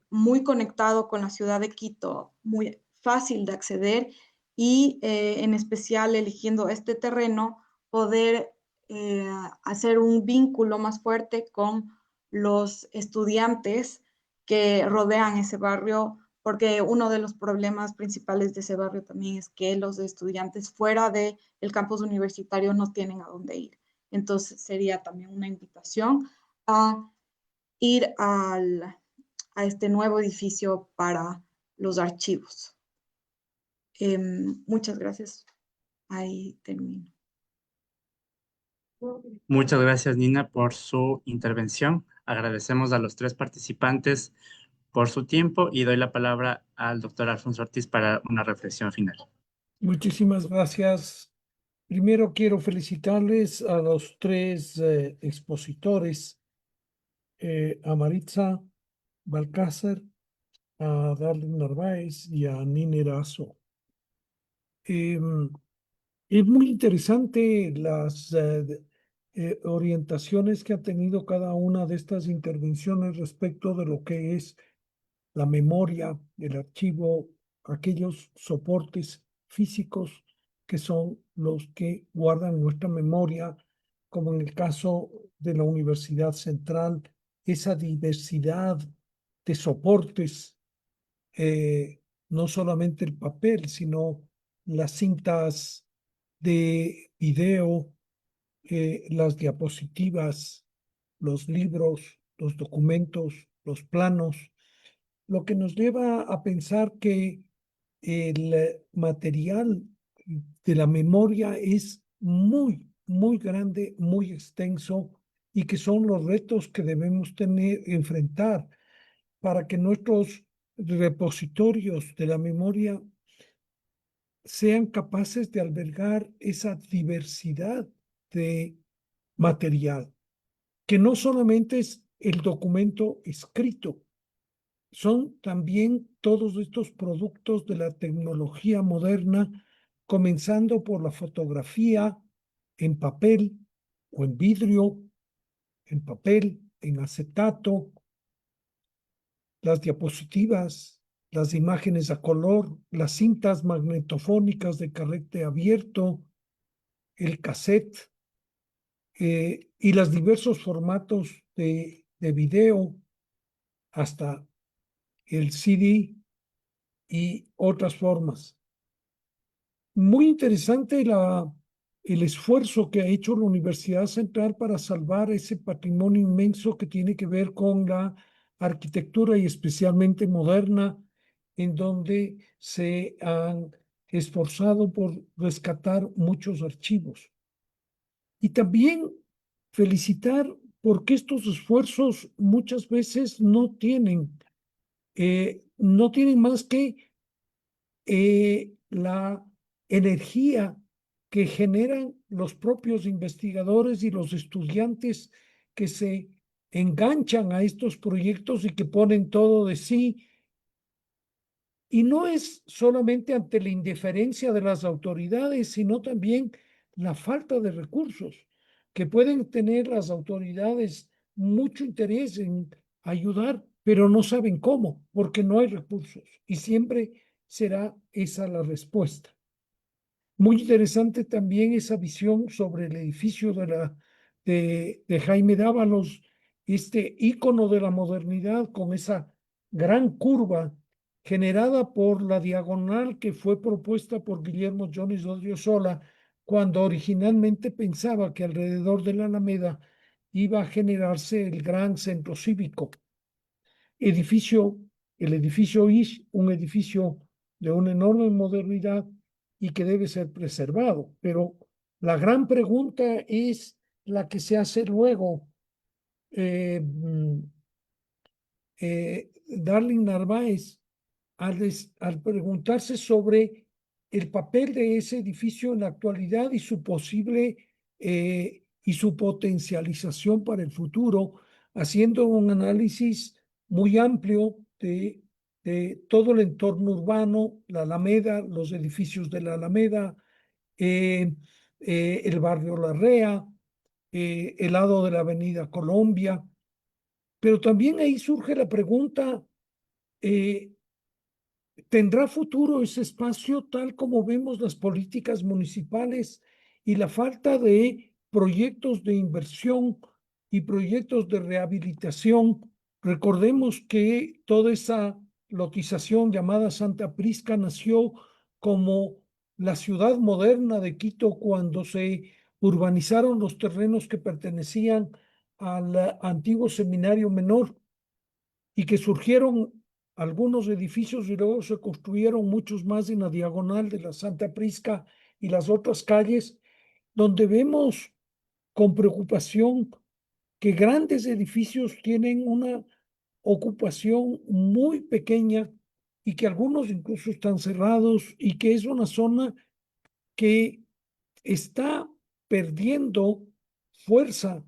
muy conectado con la ciudad de Quito, muy fácil de acceder y en especial eligiendo este terreno, poder hacer un vínculo más fuerte con los estudiantes que rodean ese barrio, porque uno de los problemas principales de ese barrio también es que los estudiantes fuera del campus universitario no tienen a dónde ir. Entonces sería también una invitación a ir a este nuevo edificio para los archivos. Muchas gracias. Ahí termino. Muchas gracias, Nina, por su intervención. Agradecemos a los tres participantes por su tiempo y doy la palabra al doctor Alfonso Ortiz para una reflexión final. Muchísimas gracias. Primero quiero felicitarles a los tres expositores, a Maritza Balcázar, a Darlene Narváez y a Nina Erazo. Es muy interesante las orientaciones que ha tenido cada una de estas intervenciones respecto de lo que es la memoria, el archivo, aquellos soportes físicos que son los que guardan nuestra memoria, como en el caso de la Universidad Central, esa diversidad de soportes, no solamente el papel, sino las cintas de video, las diapositivas, los libros, los documentos, los planos, lo que nos lleva a pensar que el material de la memoria es muy grande, muy extenso y que son los retos que debemos enfrentar para que nuestros repositorios de la memoria sean capaces de albergar esa diversidad de material, que no solamente es el documento escrito, son también todos estos productos de la tecnología moderna, comenzando por la fotografía en papel o en vidrio, en papel, en acetato, las diapositivas, las imágenes a color, las cintas magnetofónicas de carrete abierto, el cassette y los diversos formatos de video hasta el CD y otras formas. Muy interesante el esfuerzo que ha hecho la Universidad Central para salvar ese patrimonio inmenso que tiene que ver con la arquitectura y especialmente moderna, en donde se han esforzado por rescatar muchos archivos. Y también felicitar porque estos esfuerzos muchas veces no tienen más que la energía que generan los propios investigadores y los estudiantes que se enganchan a estos proyectos y que ponen todo de sí. Y no es solamente ante la indiferencia de las autoridades, sino también la falta de recursos, que pueden tener las autoridades mucho interés en ayudar, pero no saben cómo, porque no hay recursos. Y siempre será esa la respuesta. Muy interesante también esa visión sobre el edificio de Jaime Dávalos, este ícono de la modernidad con esa gran curva generada por la diagonal que fue propuesta por Guillermo Jones Odriozola cuando originalmente pensaba que alrededor de la Alameda iba a generarse el gran centro cívico. El edificio es un edificio de una enorme modernidad y que debe ser preservado. Pero la gran pregunta es la que se hace luego. Darling Narváez, al preguntarse sobre el papel de ese edificio en la actualidad y su posible y su potencialización para el futuro, haciendo un análisis muy amplio de todo el entorno urbano, la Alameda, los edificios de la Alameda, el barrio Larrea, el lado de la Avenida Colombia. Pero también ahí surge la pregunta, eh, ¿tendrá futuro ese espacio tal como vemos las políticas municipales y la falta de proyectos de inversión y proyectos de rehabilitación? Recordemos que toda esa lotización llamada Santa Prisca nació como la ciudad moderna de Quito cuando se urbanizaron los terrenos que pertenecían al antiguo seminario menor y que surgieron algunos edificios y luego se construyeron muchos más en la diagonal de la Santa Prisca y las otras calles, donde vemos con preocupación que grandes edificios tienen una ocupación muy pequeña y que algunos incluso están cerrados y que es una zona que está perdiendo fuerza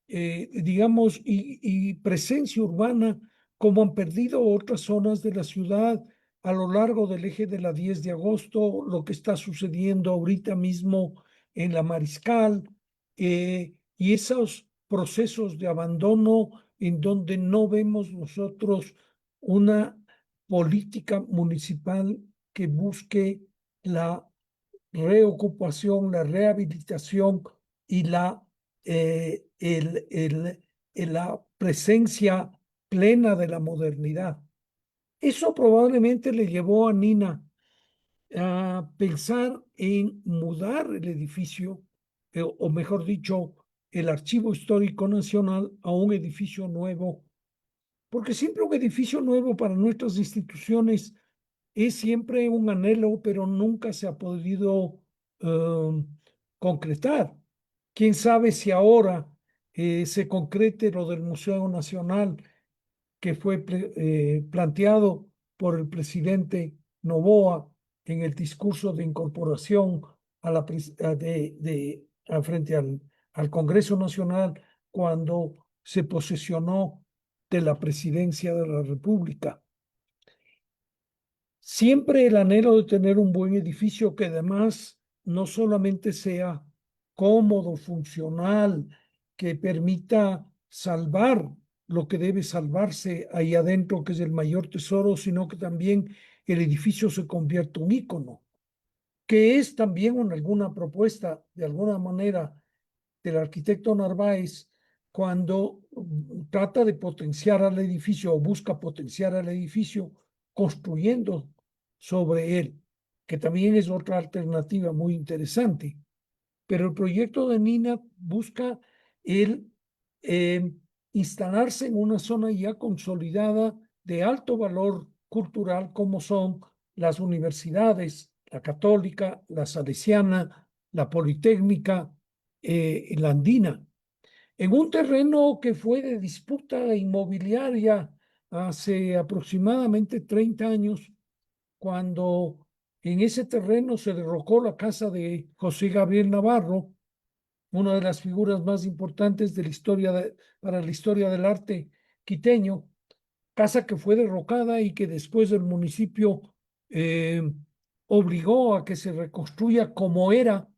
digamos, y presencia urbana, como han perdido otras zonas de la ciudad a lo largo del eje de la 10 de agosto, lo que está sucediendo ahorita mismo en la Mariscal, y esos procesos de abandono en donde no vemos nosotros una política municipal que busque la reocupación, la rehabilitación y la presencia plena de la modernidad. Eso probablemente le llevó a Nina a pensar en mudar el edificio, o mejor dicho, el Archivo Histórico Nacional a un edificio nuevo, porque siempre un edificio nuevo para nuestras instituciones es siempre un anhelo, pero nunca se ha podido concretar. Quién sabe si ahora se concrete lo del Museo Nacional que fue planteado por el presidente Noboa en el discurso de incorporación a la, frente al Congreso Nacional cuando se posesionó de la presidencia de la República. Siempre el anhelo de tener un buen edificio que además no solamente sea cómodo, funcional, que permita salvar lo que debe salvarse ahí adentro, que es el mayor tesoro, sino que también el edificio se convierta en un ícono, que es también alguna propuesta, de alguna manera, del arquitecto Narváez cuando trata de potenciar al edificio o busca potenciar al edificio construyendo sobre él, que también es otra alternativa muy interesante. Pero el proyecto de Nina busca el instalarse en una zona ya consolidada de alto valor cultural como son las universidades, la católica, la salesiana, la politécnica, la andina, en un terreno que fue de disputa inmobiliaria hace aproximadamente 30 años, cuando en ese terreno se derrocó la casa de José Gabriel Navarro, una de las figuras más importantes de la historia para la historia del arte quiteño, casa que fue derrocada y que después el municipio eh, obligó a que se reconstruya como era,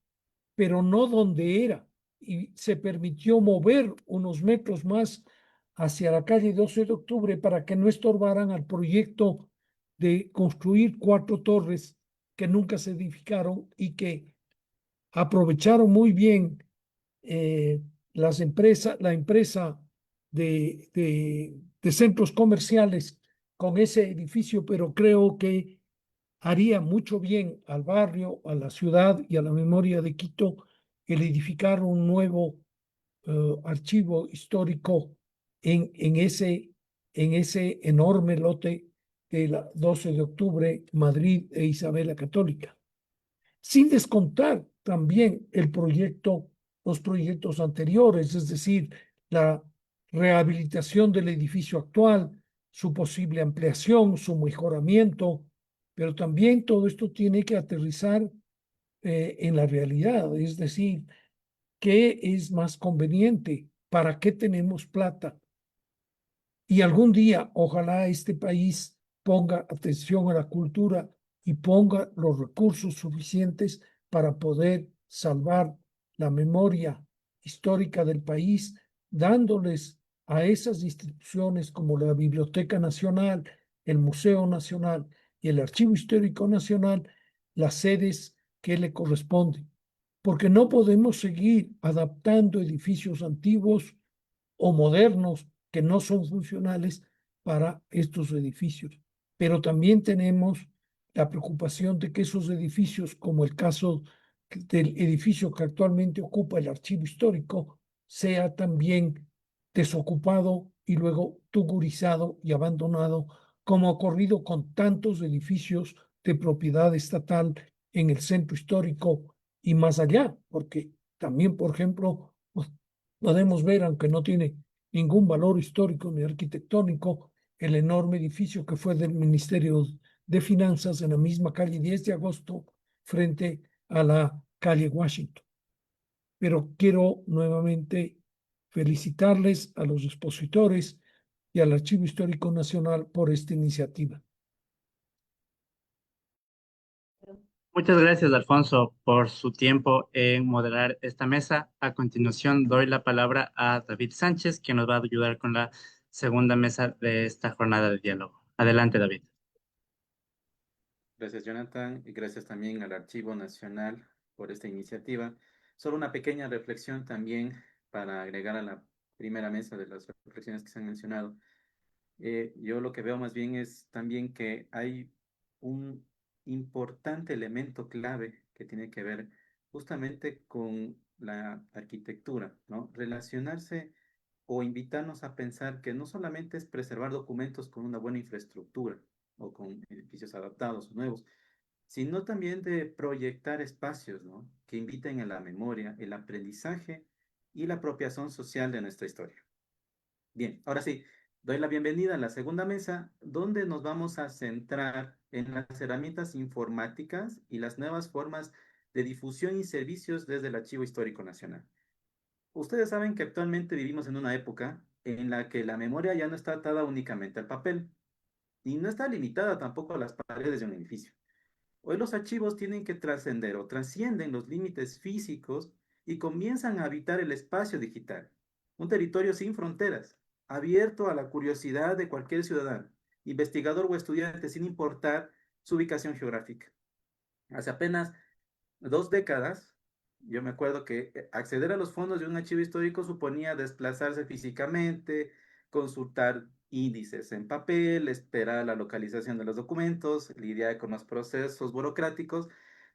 pero no donde era, y se permitió mover unos metros más hacia la calle 12 de octubre para que no estorbaran al proyecto de construir 4 torres que nunca se edificaron y que aprovecharon muy bien la empresa de centros comerciales con ese edificio, pero creo que haría mucho bien al barrio, a la ciudad y a la memoria de Quito el edificar un nuevo archivo histórico en ese enorme lote de la 12 de octubre, Madrid e Isabel la Católica, sin descontar también los proyectos anteriores, es decir, la rehabilitación del edificio actual, su posible ampliación, su mejoramiento, pero también todo esto tiene que aterrizar en la realidad, es decir, ¿qué es más conveniente? ¿Para qué tenemos plata? Y algún día, ojalá este país ponga atención a la cultura y ponga los recursos suficientes para poder salvar la memoria histórica del país, dándoles a esas instituciones como la Biblioteca Nacional, el Museo Nacional y el Archivo Histórico Nacional las sedes que le corresponden. Porque no podemos seguir adaptando edificios antiguos o modernos que no son funcionales para estos edificios. Pero también tenemos la preocupación de que esos edificios, como el caso del edificio que actualmente ocupa el archivo histórico, sea también desocupado y luego tugurizado y abandonado, como ha ocurrido con tantos edificios de propiedad estatal en el centro histórico y más allá, porque también, por ejemplo, podemos ver, aunque no tiene ningún valor histórico ni arquitectónico, el enorme edificio que fue del Ministerio de Finanzas en la misma calle 10 de agosto frente a la calle Washington. Pero quiero nuevamente felicitarles a los expositores y al Archivo Histórico Nacional por esta iniciativa. Muchas gracias, Alfonso, por su tiempo en moderar esta mesa. A continuación, doy la palabra a David Sánchez, quien nos va a ayudar con la segunda mesa de esta jornada de diálogo. Adelante, David. Gracias, Jonathan, y gracias también al Archivo Nacional por esta iniciativa. Solo una pequeña reflexión también para agregar a la primera mesa de las reflexiones que se han mencionado. Yo lo que veo más bien es también que hay un importante elemento clave que tiene que ver justamente con la arquitectura, ¿no? Relacionarse o invitarnos a pensar que no solamente es preservar documentos con una buena infraestructura o con edificios adaptados o nuevos, sino también de proyectar espacios, ¿no? Que inviten a la memoria, el aprendizaje y la apropiación social de nuestra historia. Bien, ahora sí, doy la bienvenida a la segunda mesa, donde nos vamos a centrar en las herramientas informáticas y las nuevas formas de difusión y servicios desde el Archivo Histórico Nacional. Ustedes saben que actualmente vivimos en una época en la que la memoria ya no está atada únicamente al papel y no está limitada tampoco a las paredes de un edificio. Hoy los archivos tienen que trascender o trascienden los límites físicos y comienzan a habitar el espacio digital, un territorio sin fronteras, abierto a la curiosidad de cualquier ciudadano, investigador o estudiante sin importar su ubicación geográfica. Hace apenas 2 décadas, yo me acuerdo que acceder a los fondos de un archivo histórico suponía desplazarse físicamente, consultar índices en papel, esperar la localización de los documentos, lidiar con los procesos burocráticos,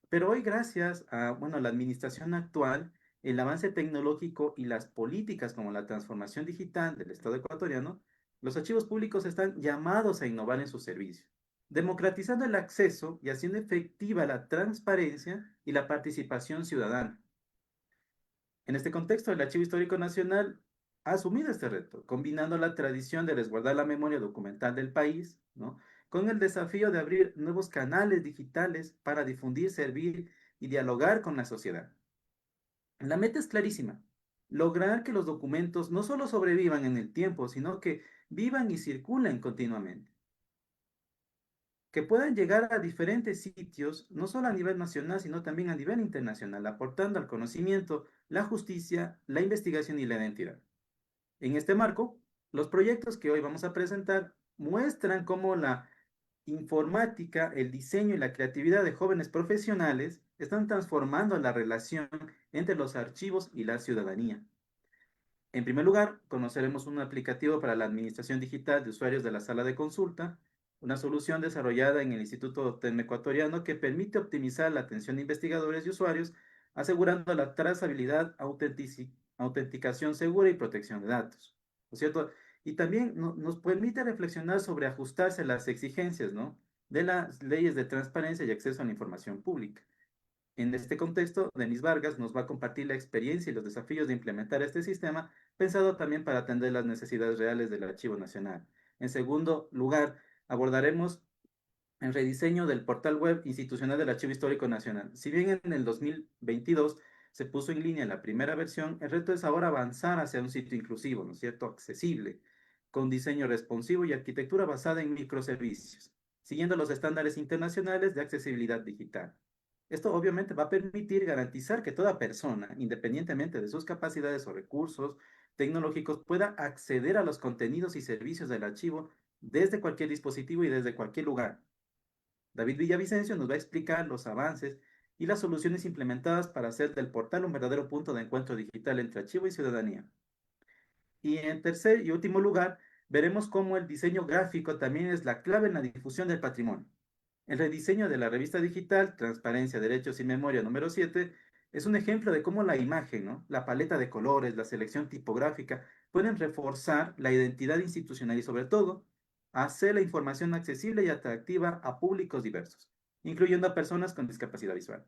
pero hoy gracias a, bueno, la administración actual, el avance tecnológico y las políticas como la transformación digital del Estado ecuatoriano, los archivos públicos están llamados a innovar en sus servicios, democratizando el acceso y haciendo efectiva la transparencia y la participación ciudadana. En este contexto, el Archivo Histórico Nacional ha asumido este reto, combinando la tradición de resguardar la memoria documental del país, ¿no?, con el desafío de abrir nuevos canales digitales para difundir, servir y dialogar con la sociedad. La meta es clarísima: lograr que los documentos no solo sobrevivan en el tiempo, sino que vivan y circulen continuamente, que puedan llegar a diferentes sitios, no solo a nivel nacional, sino también a nivel internacional, aportando al conocimiento, la justicia, la investigación y la identidad. En este marco, los proyectos que hoy vamos a presentar muestran cómo la informática, el diseño y la creatividad de jóvenes profesionales están transformando la relación entre los archivos y la ciudadanía. En primer lugar, conoceremos un aplicativo para la administración digital de usuarios de la sala de consulta, una solución desarrollada en el Instituto Ecuatoriano que permite optimizar la atención de investigadores y usuarios, asegurando la trazabilidad, autenticación segura y protección de datos, ¿no es cierto? Y también nos permite reflexionar sobre ajustarse a las exigencias, ¿no?, de las leyes de transparencia y acceso a la información pública. En este contexto, Denis Vargas nos va a compartir la experiencia y los desafíos de implementar este sistema, pensado también para atender las necesidades reales del Archivo Nacional. En segundo lugar, abordaremos el rediseño del portal web institucional del Archivo Histórico Nacional. Si bien en el 2022 se puso en línea la primera versión, el reto es ahora avanzar hacia un sitio inclusivo, ¿no es cierto?, accesible, con diseño responsivo y arquitectura basada en microservicios, siguiendo los estándares internacionales de accesibilidad digital. Esto obviamente va a permitir garantizar que toda persona, independientemente de sus capacidades o recursos tecnológicos, pueda acceder a los contenidos y servicios del archivo desde cualquier dispositivo y desde cualquier lugar. David Villavicencio nos va a explicar los avances y las soluciones implementadas para hacer del portal un verdadero punto de encuentro digital entre archivo y ciudadanía. Y en tercer y último lugar, veremos cómo el diseño gráfico también es la clave en la difusión del patrimonio. El rediseño de la revista digital Transparencia, Derechos y Memoria número 7 es un ejemplo de cómo la imagen, ¿no?, la paleta de colores, la selección tipográfica pueden reforzar la identidad institucional y, sobre todo, hacer la información accesible y atractiva a públicos diversos, incluyendo a personas con discapacidad visual.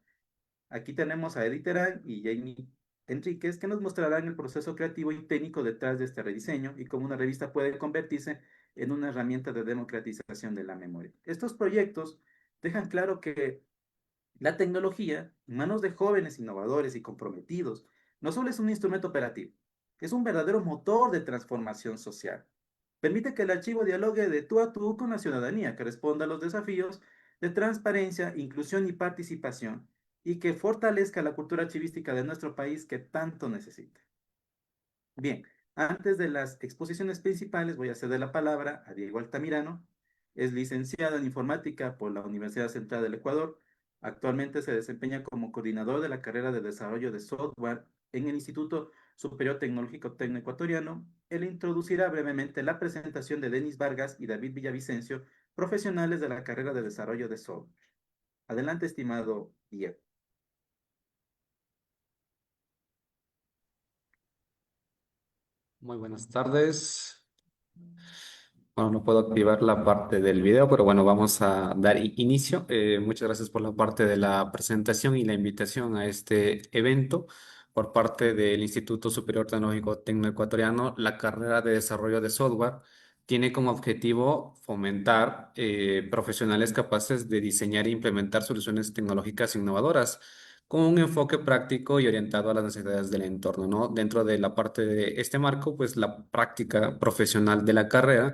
Aquí tenemos a Edith Terán y Jamie Enríquez, que nos mostrarán el proceso creativo y técnico detrás de este rediseño y cómo una revista puede convertirse en una herramienta de democratización de la memoria. Estos proyectos dejan claro que la tecnología, en manos de jóvenes innovadores y comprometidos, no solo es un instrumento operativo, es un verdadero motor de transformación social. Permite que el archivo dialogue de tú a tú con la ciudadanía, que responda a los desafíos de transparencia, inclusión y participación, y que fortalezca la cultura archivística de nuestro país que tanto necesita. Bien, antes de las exposiciones principales voy a ceder la palabra a Diego Altamirano. Es licenciado en informática por la Universidad Central del Ecuador. Actualmente se desempeña como coordinador de la carrera de desarrollo de software en el Instituto Superior Tecnológico Tecnoecuatoriano. Él introducirá brevemente la presentación de Denis Vargas y David Villavicencio, profesionales de la carrera de desarrollo de software. Adelante, estimado Diego. Muy buenas tardes. Bueno, no puedo activar la parte del video, pero bueno, vamos a dar inicio. Muchas gracias por la parte de la presentación y la invitación a este evento por parte del Instituto Superior Tecnológico Tecnoecuatoriano. La carrera de desarrollo de software tiene como objetivo fomentar profesionales capaces de diseñar e implementar soluciones tecnológicas innovadoras con un enfoque práctico y orientado a las necesidades del entorno, ¿no? Dentro de la parte de este marco, pues la práctica profesional de la carrera,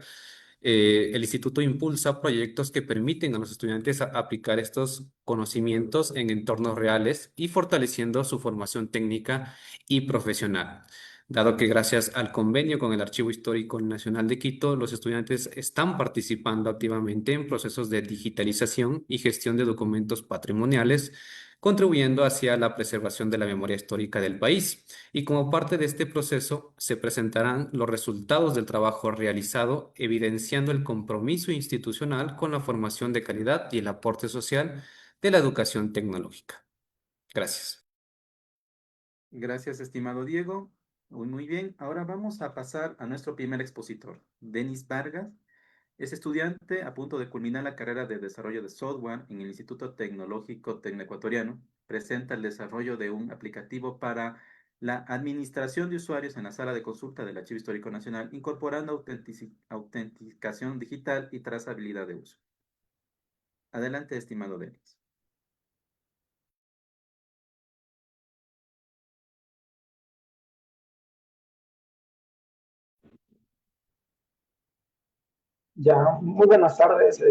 el instituto impulsa proyectos que permiten a los estudiantes aplicar estos conocimientos en entornos reales y fortaleciendo su formación técnica y profesional. Dado que gracias al convenio con el Archivo Histórico Nacional de Quito, los estudiantes están participando activamente en procesos de digitalización y gestión de documentos patrimoniales, contribuyendo hacia la preservación de la memoria histórica del país. Y como parte de este proceso se presentarán los resultados del trabajo realizado, evidenciando el compromiso institucional con la formación de calidad y el aporte social de la educación tecnológica. Gracias. Gracias, estimado Diego. Muy bien. Ahora vamos a pasar a nuestro primer expositor, Denis Vargas. Es estudiante a punto de culminar la carrera de desarrollo de software en el Instituto Tecnológico Tecnoecuatoriano. Presenta el desarrollo de un aplicativo para la administración de usuarios en la sala de consulta del Archivo Histórico Nacional, incorporando autenticación digital y trazabilidad de uso. Adelante, estimado Denis. Ya, muy buenas tardes.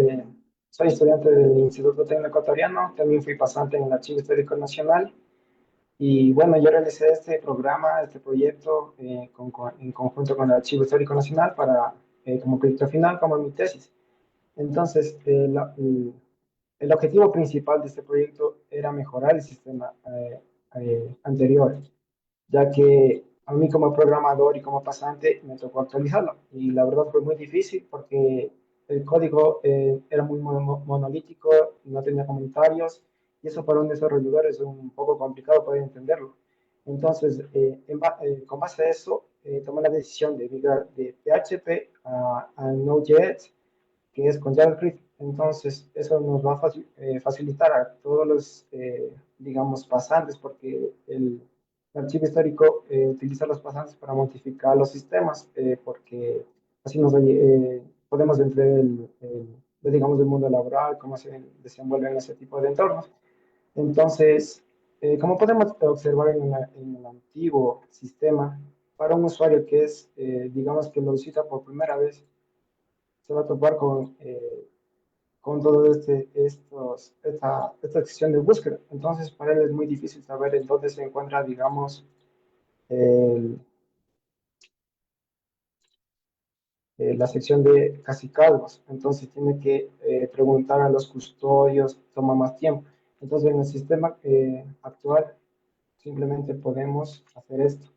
Soy estudiante del Instituto Técnico Ecuatoriano, también fui pasante en el Archivo Histórico Nacional y bueno, yo realicé este programa, este proyecto en conjunto con el Archivo Histórico Nacional para, como proyecto final, como mi tesis. Entonces, el objetivo principal de este proyecto era mejorar el sistema anterior, ya que a mí como programador y como pasante me tocó actualizarlo. Y la verdad fue muy difícil porque el código era muy monolítico, no tenía comentarios, y eso para un desarrollador es un poco complicado poder entenderlo. Entonces, con base a eso, tomé la decisión de migrar de PHP a Node.js, que es con JavaScript. Entonces, eso nos va a facilitar a todos los, digamos, pasantes, porque el archivo histórico utiliza los pasantes para modificar los sistemas, porque así podemos entender digamos, el mundo laboral, cómo se desenvuelven ese tipo de entornos. Entonces, como podemos observar en el antiguo sistema, para un usuario que es, digamos, que lo visita por primera vez, se va a topar con todo esta sección de búsqueda. Entonces, para él es muy difícil saber en dónde se encuentra, digamos, el, la sección de cacicalgos. Entonces, tiene que preguntar a los custodios, toma más tiempo. Entonces, en el sistema actual, simplemente podemos hacer esto.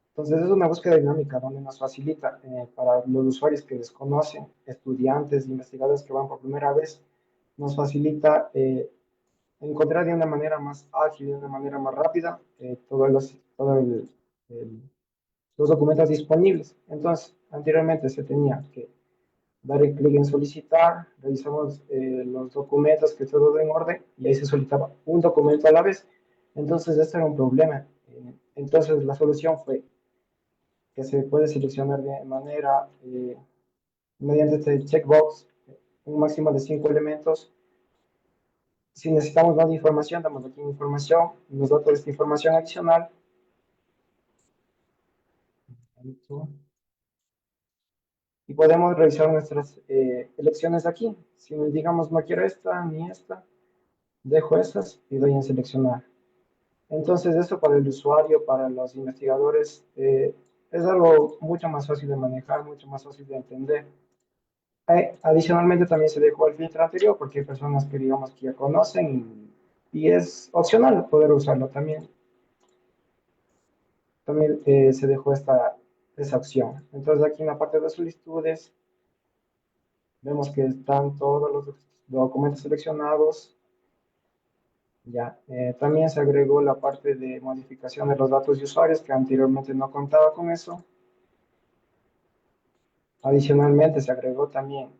Entonces, es una búsqueda dinámica donde nos facilita para los usuarios que desconocen, estudiantes, investigadores que van por primera vez, nos facilita encontrar de una manera más ágil, de una manera más rápida, los documentos disponibles. Entonces, anteriormente se tenía que dar el clic en solicitar, revisamos los documentos que todo en orden y ahí se solicitaba un documento a la vez. Entonces, este era un problema. Entonces, la solución fue que se puede seleccionar de manera, mediante este checkbox, un máximo de 5 elementos. Si necesitamos más información, damos aquí información, nos da toda esta información adicional. Y podemos revisar nuestras elecciones aquí. Si digamos no quiero esta ni esta, dejo esas y doy en seleccionar. Entonces, eso para el usuario, para los investigadores, es algo mucho más fácil de manejar, mucho más fácil de entender. Adicionalmente, también se dejó el filtro anterior porque hay personas que, digamos, que ya conocen y es opcional poder usarlo también. También se dejó esa opción. Entonces, aquí en la parte de solicitudes, vemos que están todos los documentos seleccionados. Ya, también se agregó la parte de modificación de los datos de usuarios, que anteriormente no contaba con eso. Adicionalmente, se agregó también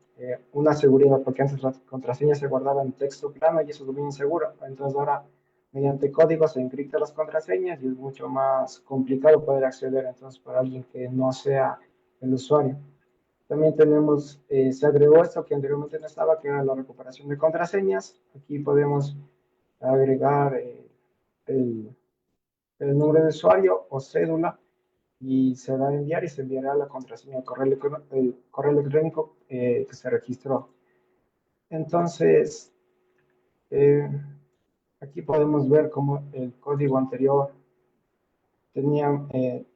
una seguridad, porque antes las contraseñas se guardaban en texto plano y eso es muy inseguro. Entonces ahora, mediante código se encriptan las contraseñas y es mucho más complicado poder acceder entonces para alguien que no sea el usuario. También tenemos, se agregó esto que anteriormente no estaba, que era la recuperación de contraseñas. Aquí podemos agregar el, el nombre de usuario o cédula y se va a enviar y se enviará la contraseña, el correo electrónico que se registró. Entonces, eh, aquí podemos ver cómo el código anterior tenía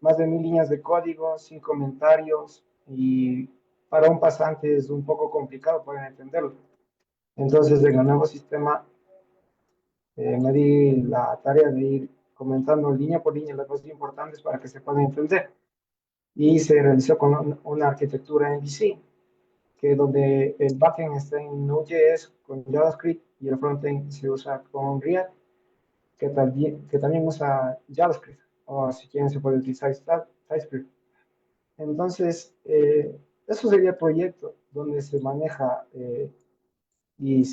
más de 1000 líneas de código, sin comentarios, y para un pasante es un poco complicado poder entenderlo. Entonces, en el nuevo sistema me di la tarea de ir comentando línea por línea las cosas importantes para que se puedan entender. Y se realizó con una arquitectura en VC, que donde el backend está en Node.js con JavaScript y el frontend se usa con React, que también usa JavaScript, o si quieren se puede utilizar TypeScript. Entonces, eso sería el proyecto donde se maneja y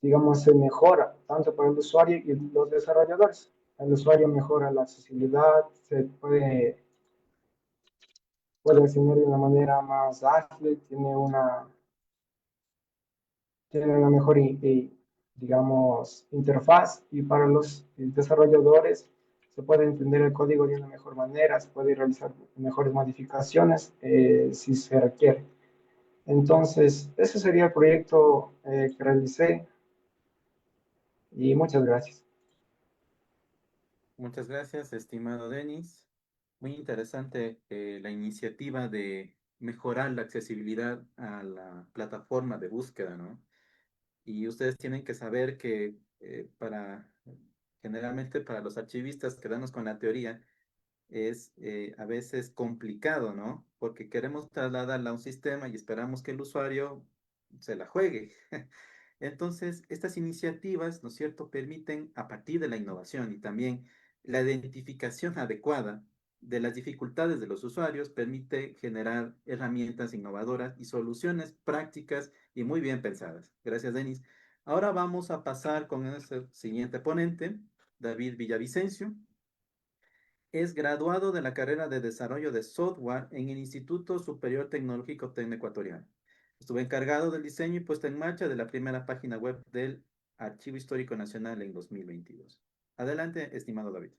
digamos, se mejora tanto para el usuario y los desarrolladores. El usuario mejora la accesibilidad, se puede diseñar de una manera más ágil, tiene una mejor, digamos, interfaz, y para los desarrolladores se puede entender el código de una mejor manera, se puede realizar mejores modificaciones si se requiere. Entonces, ese sería el proyecto que realicé y muchas gracias. Muchas gracias, estimado Denis. Muy interesante la iniciativa de mejorar la accesibilidad a la plataforma de búsqueda, ¿no? Y ustedes tienen que saber que generalmente para los archivistas quedarnos con la teoría es a veces complicado, ¿no? Porque queremos trasladarla a un sistema y esperamos que el usuario se la juegue. Entonces, estas iniciativas, ¿no es cierto?, permiten, a partir de la innovación y también la identificación adecuada de las dificultades de los usuarios, permite generar herramientas innovadoras y soluciones prácticas y muy bien pensadas. Gracias, Denis. Ahora vamos a pasar con el siguiente ponente, David Villavicencio. Es graduado de la carrera de Desarrollo de Software en el Instituto Superior Tecnológico Ecuatoriano. Estuvo encargado del diseño y puesta en marcha de la primera página web del Archivo Histórico Nacional en 2022. Adelante, estimado David.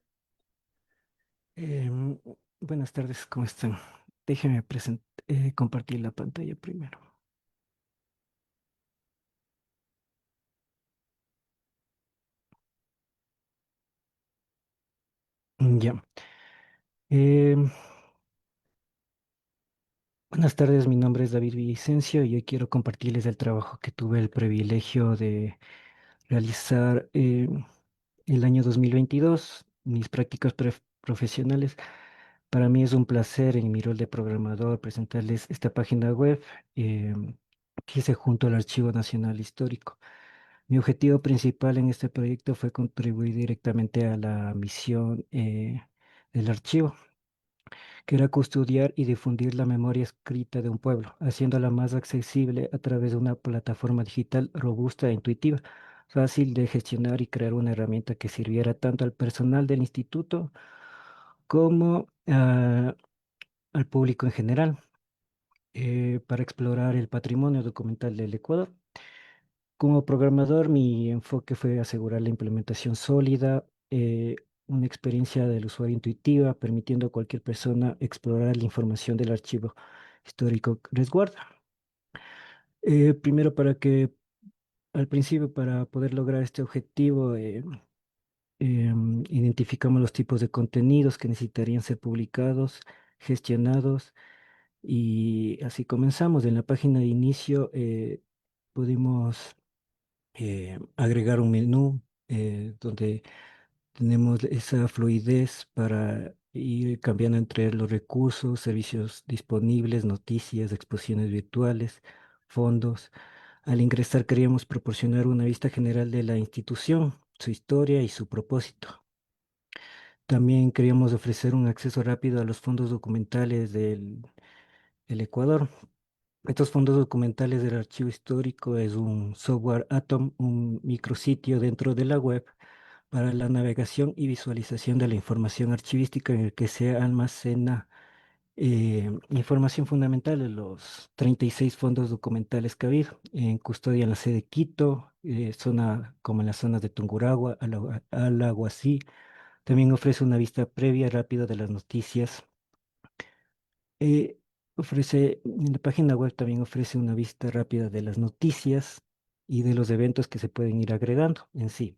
Em, Buenas tardes, ¿cómo están? Déjenme compartir la pantalla primero. Ya. Em, Buenas tardes, mi nombre es David Vicencio y hoy quiero compartirles el trabajo que tuve el privilegio de realizar el año 2022, mis prácticas profesionales. Para mí es un placer en mi rol de programador presentarles esta página web que hice junto al Archivo Nacional Histórico. Mi objetivo principal en este proyecto fue contribuir directamente a la misión del archivo, que era custodiar y difundir la memoria escrita de un pueblo, haciéndola más accesible a través de una plataforma digital robusta e intuitiva, fácil de gestionar y crear una herramienta que sirviera tanto al personal del instituto como al público en general, para explorar el patrimonio documental del Ecuador. Como programador, mi enfoque fue asegurar la implementación sólida, una experiencia del usuario intuitiva, permitiendo a cualquier persona explorar la información del archivo histórico que resguarda. Primero, al principio, para poder lograr este objetivo, identificamos los tipos de contenidos que necesitarían ser publicados, gestionados, y así comenzamos. En la página de inicio pudimos agregar un menú donde tenemos esa fluidez para ir cambiando entre los recursos, servicios disponibles, noticias, exposiciones virtuales, fondos. Al ingresar queríamos proporcionar una vista general de la institución, su historia y su propósito. También queríamos ofrecer un acceso rápido a los fondos documentales del el Ecuador. Estos fondos documentales del archivo histórico es un software Atom, un micrositio dentro de la web para la navegación y visualización de la información archivística en el que se almacena información fundamental de los 36 fondos documentales que ha habido en custodia en la sede de Quito, como en las zonas de Tungurahua, Alaguací. También ofrece una vista previa rápida de las noticias. En la página web también ofrece una vista rápida de las noticias y de los eventos que se pueden ir agregando en sí.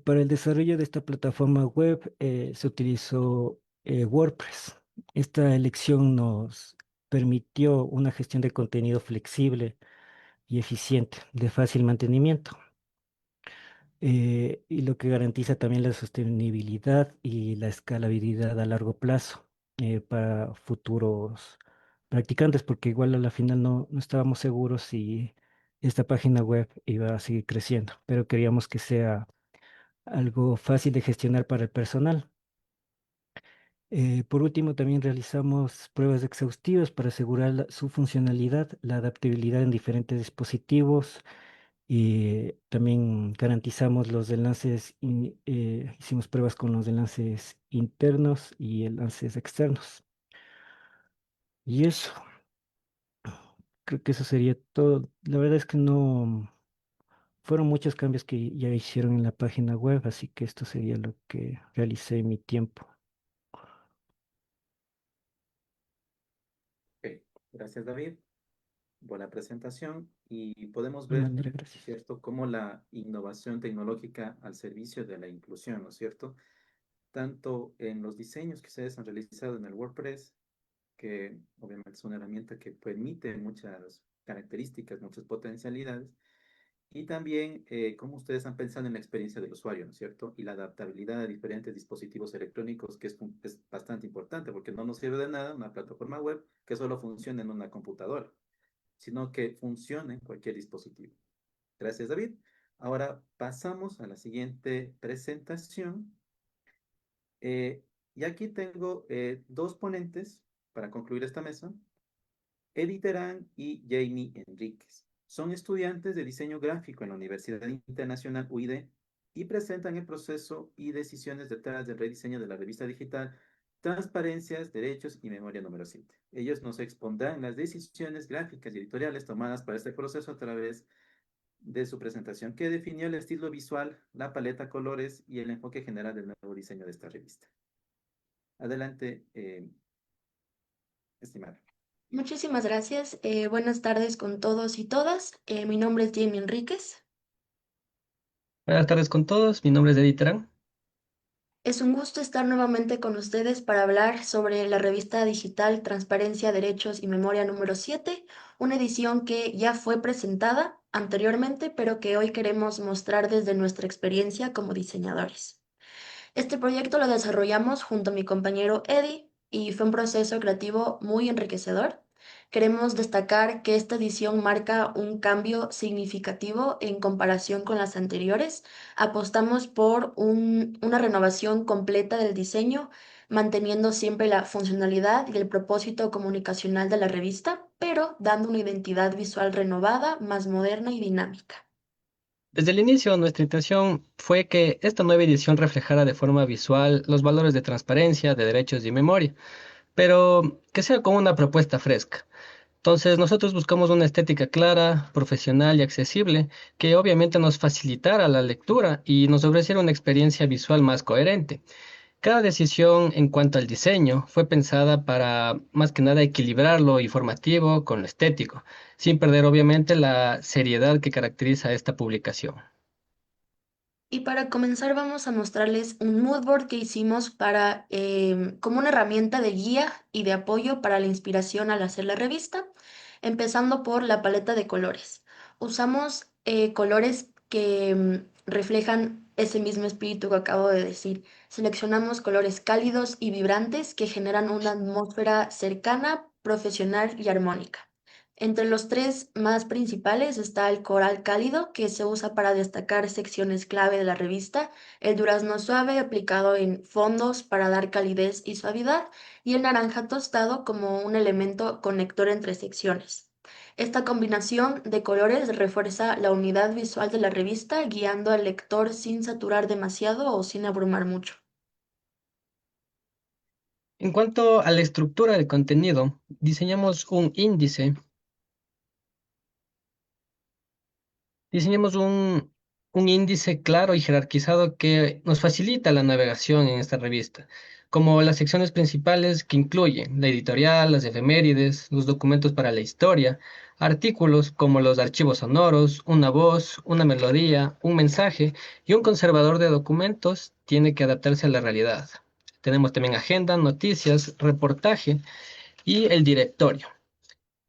Para el desarrollo de esta plataforma web se utilizó WordPress. Esta elección nos permitió una gestión de contenido flexible y eficiente, de fácil mantenimiento, y lo que garantiza también la sostenibilidad y la escalabilidad a largo plazo para futuros practicantes, porque igual a la final no estábamos seguros si esta página web iba a seguir creciendo, pero queríamos que sea algo fácil de gestionar para el personal. Por último, también realizamos pruebas exhaustivas para asegurar su funcionalidad, la adaptabilidad en diferentes dispositivos y también garantizamos los enlaces, hicimos pruebas con los enlaces internos y enlaces externos. Y eso, creo que eso sería todo. La verdad es que no fueron muchos cambios que ya hicieron en la página web, así que esto sería lo que realicé en mi tiempo. Ok, gracias David por la presentación y podemos De ver, manera, ¿no es gracias. cierto?, cómo la innovación tecnológica al servicio de la inclusión, ¿no es cierto?, tanto en los diseños que ustedes han realizado en el WordPress, que obviamente es una herramienta que permite muchas características, muchas potencialidades, y también cómo ustedes han pensado en la experiencia del usuario, ¿no es cierto? Y la adaptabilidad a diferentes dispositivos electrónicos, que es bastante importante, porque no nos sirve de nada una plataforma web que solo funcione en una computadora, sino que funcione en cualquier dispositivo. Gracias, David. Ahora pasamos a la siguiente presentación. Y aquí tengo dos ponentes para concluir esta mesa, Eddie Terán y Jamie Enríquez. Son estudiantes de diseño gráfico en la Universidad Internacional UID y presentan el proceso y decisiones detrás del rediseño de la revista digital Transparencias, Derechos y Memoria número 7. Ellos nos expondrán las decisiones gráficas y editoriales tomadas para este proceso a través de su presentación, que definió el estilo visual, la paleta colores y el enfoque general del nuevo diseño de esta revista. Adelante, estimada. Muchísimas gracias. Buenas tardes con todos y todas. Mi nombre es Jamie Enríquez. Buenas tardes con todos, mi nombre es Eddie Terán. Es un gusto estar nuevamente con ustedes para hablar sobre la revista digital Transparencia, Derechos y Memoria número 7, una edición que ya fue presentada anteriormente, pero que hoy queremos mostrar desde nuestra experiencia como diseñadores. Este proyecto lo desarrollamos junto a mi compañero Eddie y fue un proceso creativo muy enriquecedor. Queremos destacar que esta edición marca un cambio significativo en comparación con las anteriores. Apostamos por una renovación completa del diseño, manteniendo siempre la funcionalidad y el propósito comunicacional de la revista, pero dando una identidad visual renovada, más moderna y dinámica. Desde el inicio, nuestra intención fue que esta nueva edición reflejara de forma visual los valores de transparencia, de derechos y memoria, pero que sea como una propuesta fresca. Entonces, nosotros buscamos una estética clara, profesional y accesible, que obviamente nos facilitara la lectura y nos ofreciera una experiencia visual más coherente. Cada decisión en cuanto al diseño fue pensada para, más que nada, equilibrar lo informativo con lo estético, sin perder obviamente la seriedad que caracteriza esta publicación. Y para comenzar vamos a mostrarles un mood board que hicimos para, como una herramienta de guía y de apoyo para la inspiración al hacer la revista, empezando por la paleta de colores. Usamos colores que reflejan ese mismo espíritu que acabo de decir. Seleccionamos colores cálidos y vibrantes que generan una atmósfera cercana, profesional y armónica. Entre los tres más principales está el coral cálido, que se usa para destacar secciones clave de la revista, el durazno suave aplicado en fondos para dar calidez y suavidad, y el naranja tostado como un elemento conector entre secciones. Esta combinación de colores refuerza la unidad visual de la revista, guiando al lector sin saturar demasiado o sin abrumar mucho. En cuanto a la estructura del contenido, diseñamos un índice. Diseñemos un índice claro y jerarquizado que nos facilita la navegación en esta revista, como las secciones principales que incluyen la editorial, las efemérides, los documentos para la historia, artículos como los archivos sonoros, una voz, una melodía, un mensaje y un conservador de documentos tiene que adaptarse a la realidad. Tenemos también agenda, noticias, reportaje y el directorio.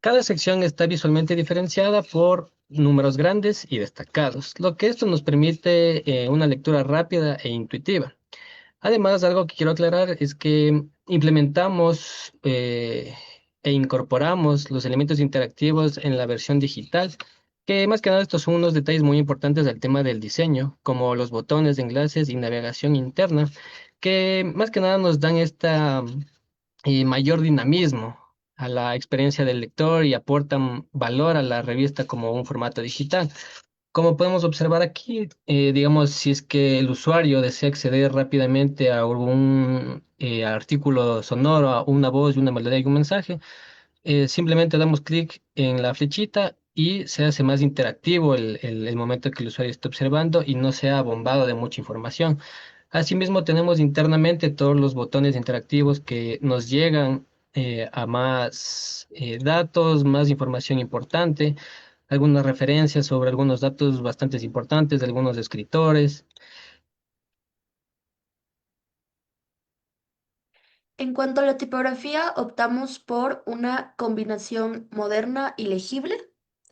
Cada sección está visualmente diferenciada por números grandes y destacados, lo que esto nos permite una lectura rápida e intuitiva. Además, algo que quiero aclarar es que implementamos e incorporamos los elementos interactivos en la versión digital, que más que nada estos son unos detalles muy importantes del tema del diseño, como los botones de enlaces y navegación interna, que más que nada nos dan esta y mayor dinamismo a la experiencia del lector y aportan valor a la revista como un formato digital. Como podemos observar aquí, digamos, si es que el usuario desea acceder rápidamente a algún artículo sonoro, a una voz, una melodía y un mensaje, simplemente damos clic en la flechita y se hace más interactivo el momento que el usuario está observando y no sea bombado de mucha información. Asimismo, tenemos internamente todos los botones interactivos que nos llegan a más datos, más información importante, algunas referencias sobre algunos datos bastante importantes de algunos escritores. En cuanto a la tipografía, optamos por una combinación moderna y legible.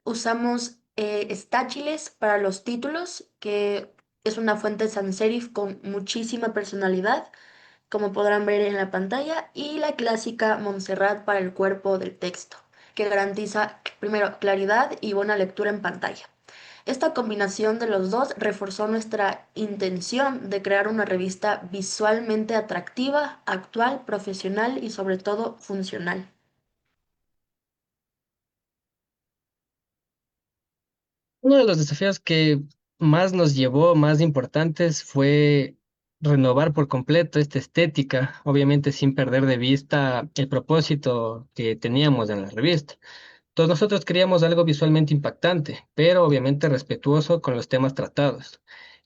Usamos estáchiles para los títulos, que es una fuente sans serif con muchísima personalidad, como podrán ver en la pantalla, y la clásica Montserrat para el cuerpo del texto, que garantiza primero claridad y buena lectura en pantalla. Esta combinación de los dos reforzó nuestra intención de crear una revista visualmente atractiva, actual, profesional y sobre todo funcional. Uno de los desafíos que más nos llevó, más importantes, fue renovar por completo esta estética, obviamente sin perder de vista el propósito que teníamos en la revista. Todos nosotros queríamos algo visualmente impactante, pero obviamente respetuoso con los temas tratados.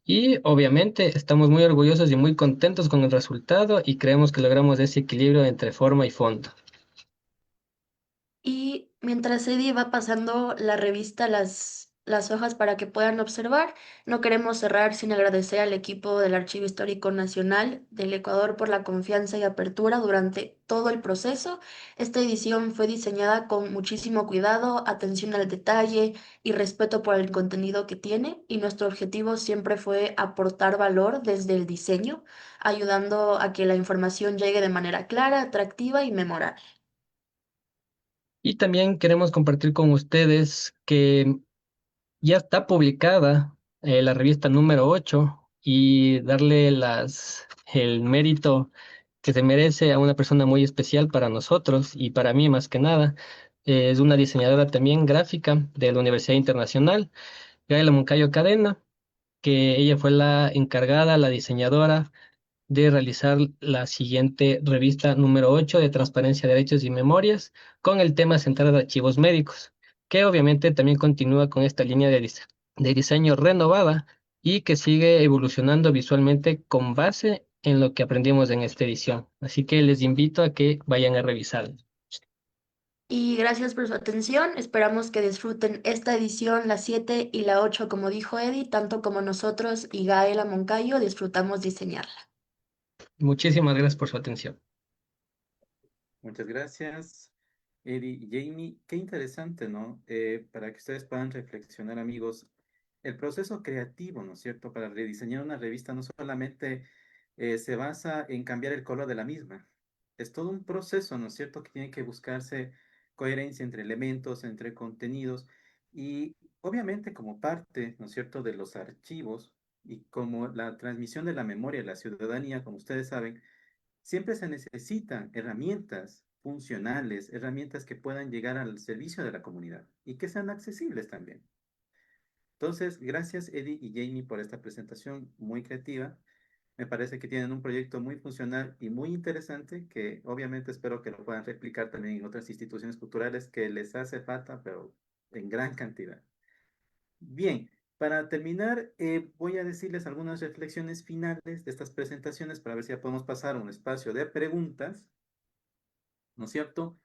Y obviamente estamos muy orgullosos y muy contentos con el resultado y creemos que logramos ese equilibrio entre forma y fondo. Y mientras Eddie va pasando la revista, las hojas para que puedan observar, no queremos cerrar sin agradecer al equipo del Archivo Histórico Nacional del Ecuador por la confianza y apertura durante todo el proceso. Esta edición fue diseñada con muchísimo cuidado, atención al detalle y respeto por el contenido que tiene, y nuestro objetivo siempre fue aportar valor desde el diseño, ayudando a que la información llegue de manera clara, atractiva y memorable. Y también queremos compartir con ustedes que ya está publicada la revista número 8 y darle el mérito que se merece a una persona muy especial para nosotros y para mí más que nada. Es una diseñadora también gráfica de la Universidad Internacional, Gaela Moncayo Cadena, que ella fue la encargada, la diseñadora de realizar la siguiente revista número 8 de Transparencia, Derechos y Memorias, con el tema central de archivos médicos, que obviamente también continúa con esta línea de diseño renovada y que sigue evolucionando visualmente con base en lo que aprendimos en esta edición. Así que les invito a que vayan a revisarla. Y gracias por su atención. Esperamos que disfruten esta edición, la 7 y la 8, como dijo Eddie, tanto como nosotros y Gaela Moncayo disfrutamos diseñarla. Muchísimas gracias por su atención. Muchas gracias, Eddie y Jamie. Qué interesante, ¿no? Para que ustedes puedan reflexionar, amigos, el proceso creativo, ¿no es cierto? Para rediseñar una revista no solamente se basa en cambiar el color de la misma, es todo un proceso, ¿no es cierto? Que tiene que buscarse coherencia entre elementos, entre contenidos y obviamente como parte, ¿no es cierto?, de los archivos y como la transmisión de la memoria de la ciudadanía, como ustedes saben, siempre se necesitan herramientas funcionales, herramientas que puedan llegar al servicio de la comunidad y que sean accesibles también. Entonces, gracias Eddie y Jamie por esta presentación muy creativa. Me parece que tienen un proyecto muy funcional y muy interesante que obviamente espero que lo puedan replicar también en otras instituciones culturales que les hace falta, pero en gran cantidad. Bien, para terminar, voy a decirles algunas reflexiones finales de estas presentaciones para ver si ya podemos pasar a un espacio de preguntas, ¿no es cierto?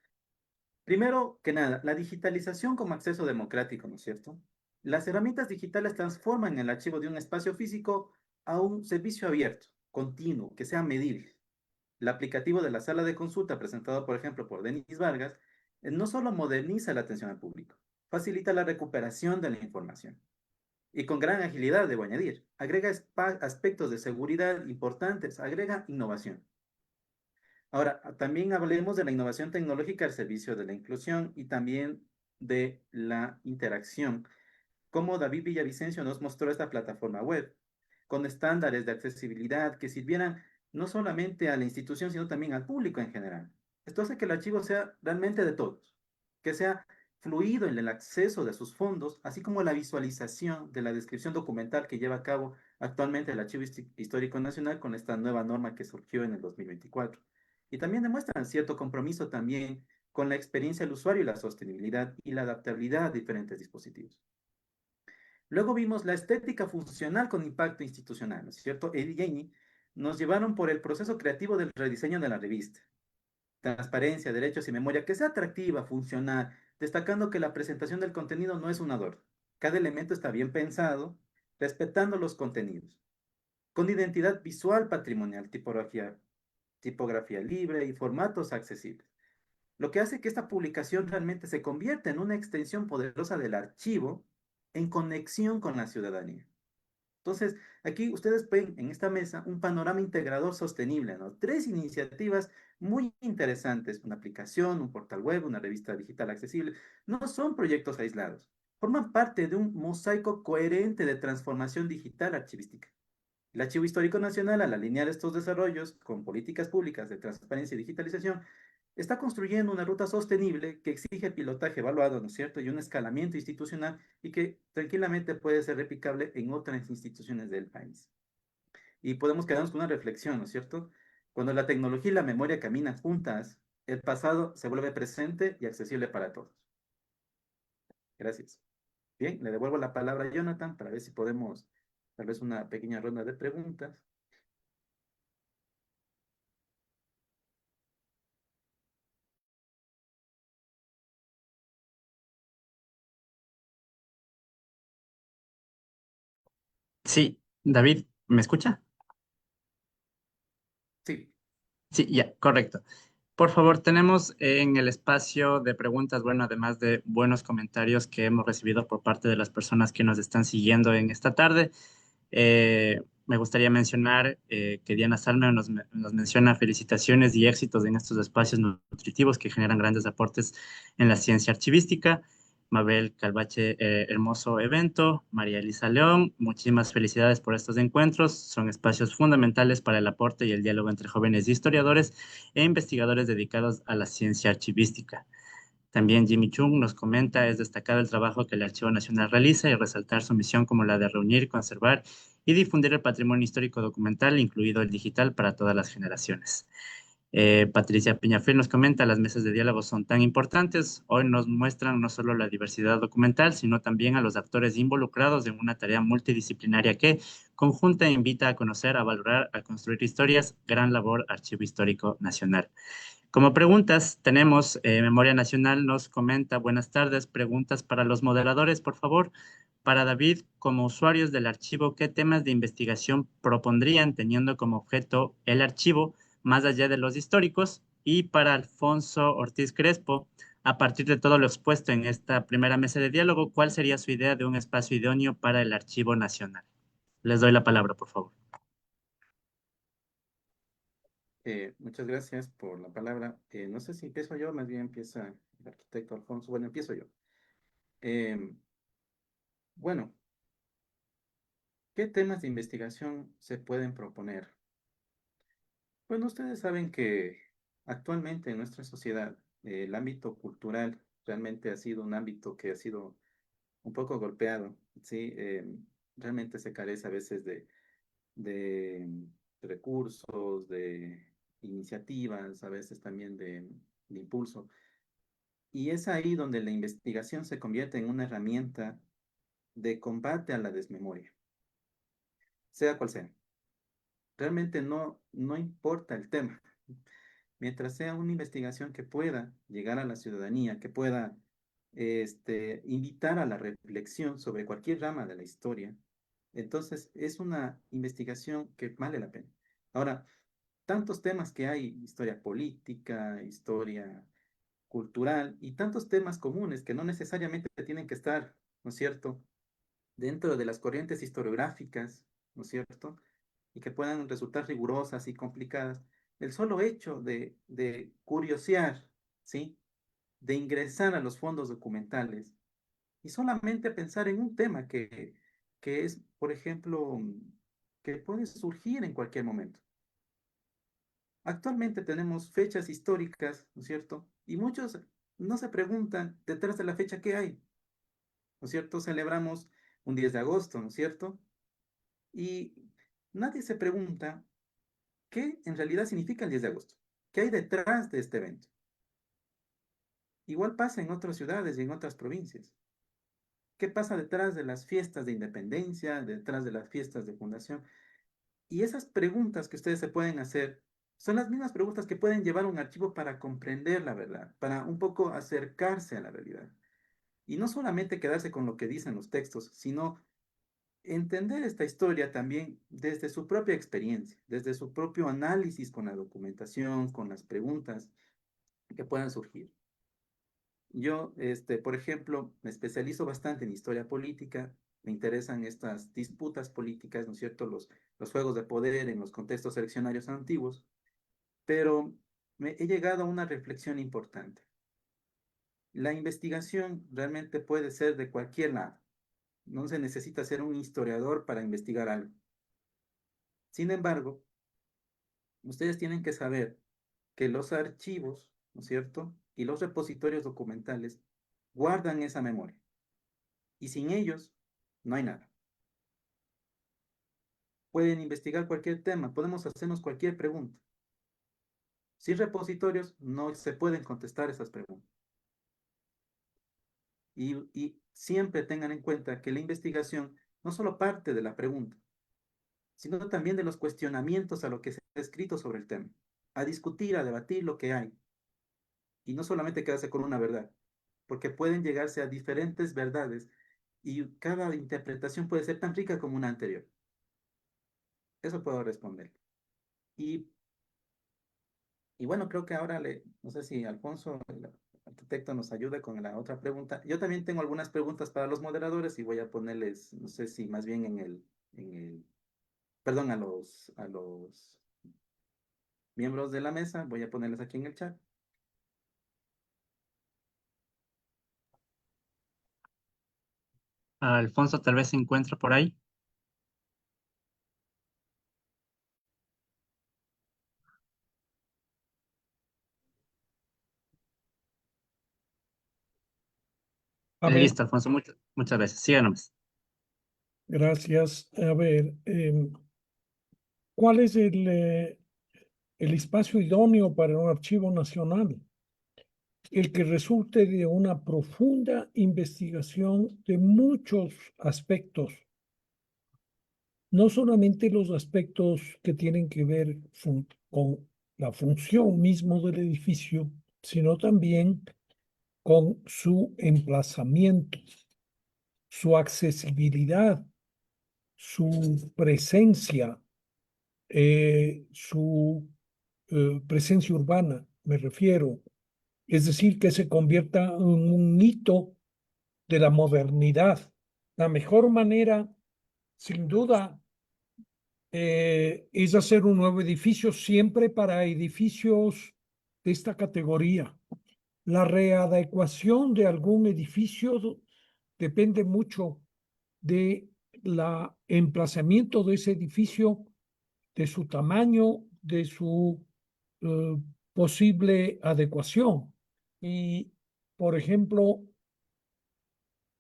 Primero que nada, la digitalización como acceso democrático, ¿no es cierto? Las herramientas digitales transforman el archivo de un espacio físico a un servicio abierto, continuo, que sea medible. El aplicativo de la sala de consulta presentado, por ejemplo, por Denis Vargas, no solo moderniza la atención al público, facilita la recuperación de la información y con gran agilidad, debo añadir, agrega aspectos de seguridad importantes, agrega innovación. Ahora, también hablemos de la innovación tecnológica al servicio de la inclusión y también de la interacción. Como David Villavicencio nos mostró esta plataforma web, con estándares de accesibilidad que sirvieran no solamente a la institución, sino también al público en general. Esto hace que el archivo sea realmente de todos, que sea fluido en el acceso de sus fondos, así como la visualización de la descripción documental que lleva a cabo actualmente el Archivo Histórico Nacional con esta nueva norma que surgió en el 2024. Y también demuestran cierto compromiso también con la experiencia del usuario y la sostenibilidad y la adaptabilidad a diferentes dispositivos. Luego vimos la estética funcional con impacto institucional, ¿no es cierto? Eddie y Jamie nos llevaron por el proceso creativo del rediseño de la revista. Transparencia, derechos y memoria, que sea atractiva, funcional, destacando que la presentación del contenido no es un adorno. Cada elemento está bien pensado, respetando los contenidos. Con identidad visual patrimonial, tipografía libre y formatos accesibles. Lo que hace que esta publicación realmente se convierta en una extensión poderosa del archivo en conexión con la ciudadanía. Entonces, aquí ustedes ven en esta mesa un panorama integrador sostenible, ¿no? 3 iniciativas muy interesantes, una aplicación, un portal web, una revista digital accesible. No son proyectos aislados, forman parte de un mosaico coherente de transformación digital archivística. El Archivo Histórico Nacional, al alinear estos desarrollos con políticas públicas de transparencia y digitalización, está construyendo una ruta sostenible que exige pilotaje evaluado, ¿no es cierto?, y un escalamiento institucional y que tranquilamente puede ser replicable en otras instituciones del país. Y podemos quedarnos con una reflexión, ¿no es cierto? Cuando la tecnología y la memoria caminan juntas, el pasado se vuelve presente y accesible para todos. Gracias. Bien, le devuelvo la palabra a Jonathan para ver si podemos tal vez una pequeña ronda de preguntas. Sí, David, ¿me escucha? Sí. Sí, ya, correcto. Por favor, tenemos en el espacio de preguntas, bueno, además de buenos comentarios que hemos recibido por parte de las personas que nos están siguiendo en esta tarde, me gustaría mencionar que Diana Salmer nos menciona felicitaciones y éxitos en estos espacios nutritivos que generan grandes aportes en la ciencia archivística. Mabel Calvache, hermoso evento. María Elisa León, muchísimas felicidades por estos encuentros. Son espacios fundamentales para el aporte y el diálogo entre jóvenes historiadores e investigadores dedicados a la ciencia archivística. También Jimmy Chung nos comenta, es destacado el trabajo que el Archivo Nacional realiza y resaltar su misión como la de reunir, conservar y difundir el patrimonio histórico documental, incluido el digital, para todas las generaciones. Patricia Peñafil nos comenta, las mesas de diálogo son tan importantes. Hoy nos muestran no solo la diversidad documental, sino también a los actores involucrados en una tarea multidisciplinaria que conjunta e invita a conocer, a valorar, a construir historias. Gran labor, Archivo Histórico Nacional. Como preguntas, tenemos Memoria Nacional nos comenta, buenas tardes, preguntas para los moderadores, por favor. Para David, como usuarios del archivo, ¿qué temas de investigación propondrían teniendo como objeto el archivo, más allá de los históricos? Y para Alfonso Ortiz Crespo, a partir de todo lo expuesto en esta primera mesa de diálogo, ¿cuál sería su idea de un espacio idóneo para el Archivo Nacional? Les doy la palabra, por favor. Muchas gracias por la palabra. No sé si empiezo yo, más bien empieza el arquitecto Alfonso. Bueno, empiezo yo. Bueno, ¿qué temas de investigación se pueden proponer? Bueno, ustedes saben que actualmente en nuestra sociedad el ámbito cultural realmente ha sido un ámbito que ha sido un poco golpeado, ¿sí? Realmente se carece a veces de recursos, de iniciativas, a veces también de impulso. Y es ahí donde la investigación se convierte en una herramienta de combate a la desmemoria, sea cual sea. Realmente no importa el tema. Mientras sea una investigación que pueda llegar a la ciudadanía, que pueda invitar a la reflexión sobre cualquier rama de la historia, entonces es una investigación que vale la pena. Ahora, tantos temas que hay, historia política, historia cultural y tantos temas comunes que no necesariamente tienen que estar, ¿no es cierto?, dentro de las corrientes historiográficas, ¿no es cierto?, y que puedan resultar rigurosas y complicadas. El solo hecho de curiosear, ¿sí?, de ingresar a los fondos documentales y solamente pensar en un tema que es, por ejemplo, que puede surgir en cualquier momento. Actualmente tenemos fechas históricas, ¿no es cierto? Y muchos no se preguntan detrás de la fecha qué hay, ¿no es cierto? Celebramos un 10 de agosto, ¿no es cierto? Y nadie se pregunta qué en realidad significa el 10 de agosto, qué hay detrás de este evento. Igual pasa en otras ciudades y en otras provincias. ¿Qué pasa detrás de las fiestas de independencia, detrás de las fiestas de fundación? Y esas preguntas que ustedes se pueden hacer son las mismas preguntas que pueden llevar a un archivo para comprender la verdad, para un poco acercarse a la realidad. Y no solamente quedarse con lo que dicen los textos, sino entender esta historia también desde su propia experiencia, desde su propio análisis con la documentación, con las preguntas que puedan surgir. Yo, por ejemplo, me especializo bastante en historia política, me interesan estas disputas políticas, ¿no es cierto? Los juegos de poder en los contextos eleccionarios antiguos, pero he llegado a una reflexión importante. La investigación realmente puede ser de cualquier lado. No se necesita ser un historiador para investigar algo. Sin embargo, ustedes tienen que saber que los archivos, ¿no es cierto? Y los repositorios documentales guardan esa memoria. Y sin ellos, no hay nada. Pueden investigar cualquier tema, podemos hacernos cualquier pregunta. Sin repositorios, no se pueden contestar esas preguntas. Y siempre tengan en cuenta que la investigación no solo parte de la pregunta, sino también de los cuestionamientos a lo que se ha escrito sobre el tema, a discutir, a debatir lo que hay, y no solamente quedarse con una verdad, porque pueden llegarse a diferentes verdades y cada interpretación puede ser tan rica como una anterior. Eso puedo responder. Y, y bueno, creo que ahora no sé si Alfonso, el arquitecto, nos ayude con la otra pregunta. Yo también tengo algunas preguntas para los moderadores y voy a ponerles, no sé si más bien perdón, a los miembros de la mesa, voy a ponerles aquí en el chat. Alfonso tal vez se encuentra por ahí. A ver, Listo, Alfonso, muchas veces. Síganos. gracias. A ver, ¿cuál es el espacio idóneo para un archivo nacional? El que resulte de una profunda investigación de muchos aspectos, no solamente los aspectos que tienen que ver con la función mismo del edificio, sino también con su emplazamiento, su accesibilidad, su presencia, su presencia urbana, me refiero. Es decir, que se convierta en un hito de la modernidad. La mejor manera, sin duda, es hacer un nuevo edificio siempre para edificios de esta categoría. La readecuación de algún edificio depende mucho de la emplazamiento de ese edificio, de su tamaño, de su posible adecuación. Y, por ejemplo,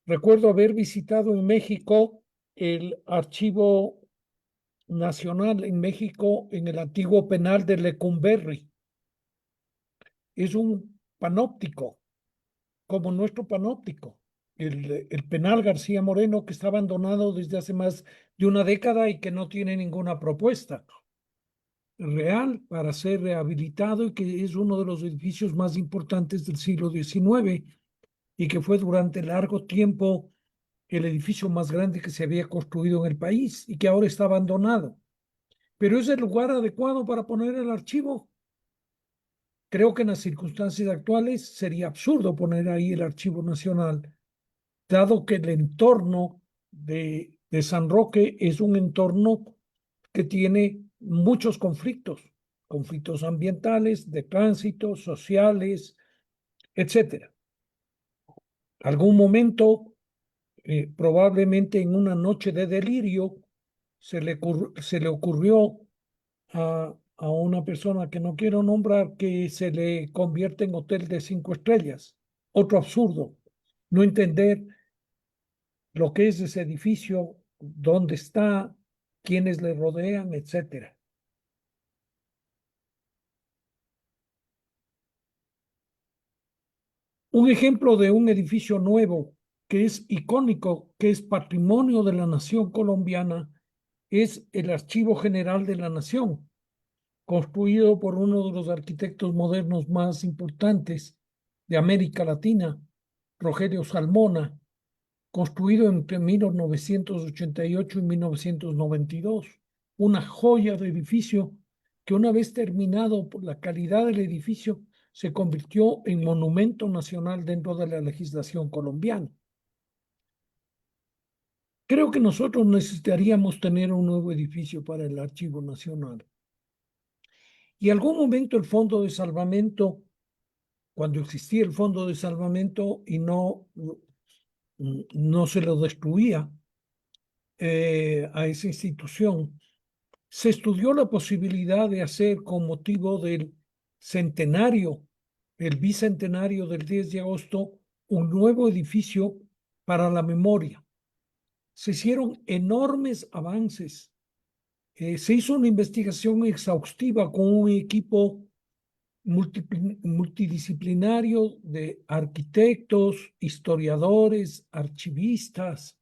recuerdo haber visitado en México el Archivo Nacional en México, en el antiguo penal de Lecumberri. Es un panóptico, como nuestro panóptico. El penal García Moreno, que está abandonado desde hace más de una década y que no tiene ninguna propuesta real para ser rehabilitado, y que es uno de los edificios más importantes del siglo XIX y que fue durante largo tiempo el edificio más grande que se había construido en el país y que ahora está abandonado. Pero es el lugar adecuado para poner el archivo. Creo que en las circunstancias actuales sería absurdo poner ahí el Archivo Nacional, dado que el entorno de San Roque es un entorno que tiene muchos conflictos ambientales, de tránsito, sociales, etcétera. Algún momento, probablemente en una noche de delirio, se le ocurrió a una persona que no quiero nombrar que se le convierte en hotel de 5 estrellas. Otro absurdo, no entender lo que es ese edificio, dónde está, quiénes le rodean, etcétera. Un ejemplo de un edificio nuevo que es icónico, que es patrimonio de la nación colombiana, es el Archivo General de la Nación, construido por uno de los arquitectos modernos más importantes de América Latina, Rogelio Salmona, construido entre 1988 y 1992. Una joya de edificio que, una vez terminado por la calidad del edificio, se convirtió en monumento nacional dentro de la legislación colombiana. Creo que nosotros necesitaríamos tener un nuevo edificio para el Archivo Nacional. Y en algún momento el Fondo de Salvamento, cuando existía el Fondo de Salvamento y no se lo destruía a esa institución, se estudió la posibilidad de hacer, con motivo del centenario, el bicentenario del 10 de agosto, un nuevo edificio para la memoria. Se hicieron enormes avances. Se hizo una investigación exhaustiva con un equipo multidisciplinario de arquitectos, historiadores, archivistas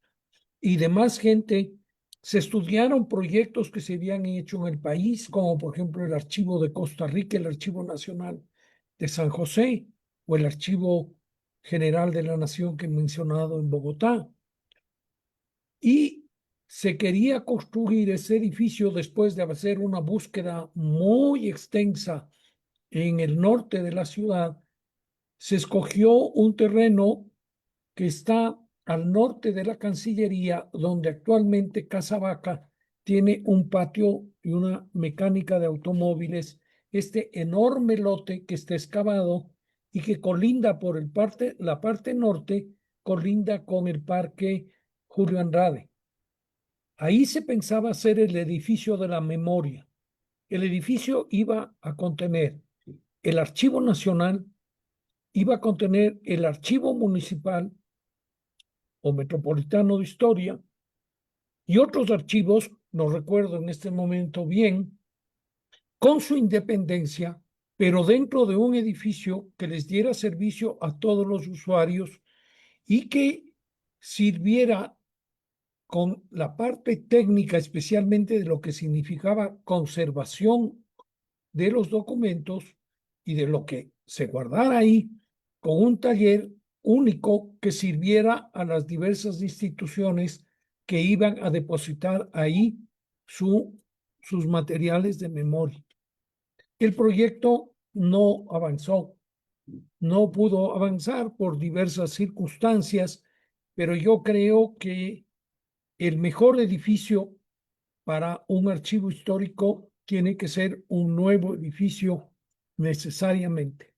y demás gente. Se estudiaron proyectos que se habían hecho en el país, como por ejemplo el Archivo de Costa Rica, el Archivo Nacional de San José o el Archivo General de la Nación que he mencionado en Bogotá. Y se quería construir ese edificio después de hacer una búsqueda muy extensa en el norte de la ciudad. Se escogió un terreno que está al norte de la Cancillería, donde actualmente Casavaca tiene un patio y una mecánica de automóviles, este enorme lote que está excavado y que colinda por la parte norte, colinda con el Parque Julio Andrade. Ahí se pensaba hacer el edificio de la memoria. El edificio iba a contener el Archivo Nacional, iba a contener el Archivo Municipal o Metropolitano de Historia y otros archivos, no recuerdo en este momento bien, con su independencia, pero dentro de un edificio que les diera servicio a todos los usuarios y que sirviera con la parte técnica, especialmente de lo que significaba conservación de los documentos y de lo que se guardara ahí, con un taller único que sirviera a las diversas instituciones que iban a depositar ahí sus materiales de memoria. El proyecto no avanzó, no pudo avanzar por diversas circunstancias, pero yo creo que el mejor edificio para un archivo histórico tiene que ser un nuevo edificio necesariamente.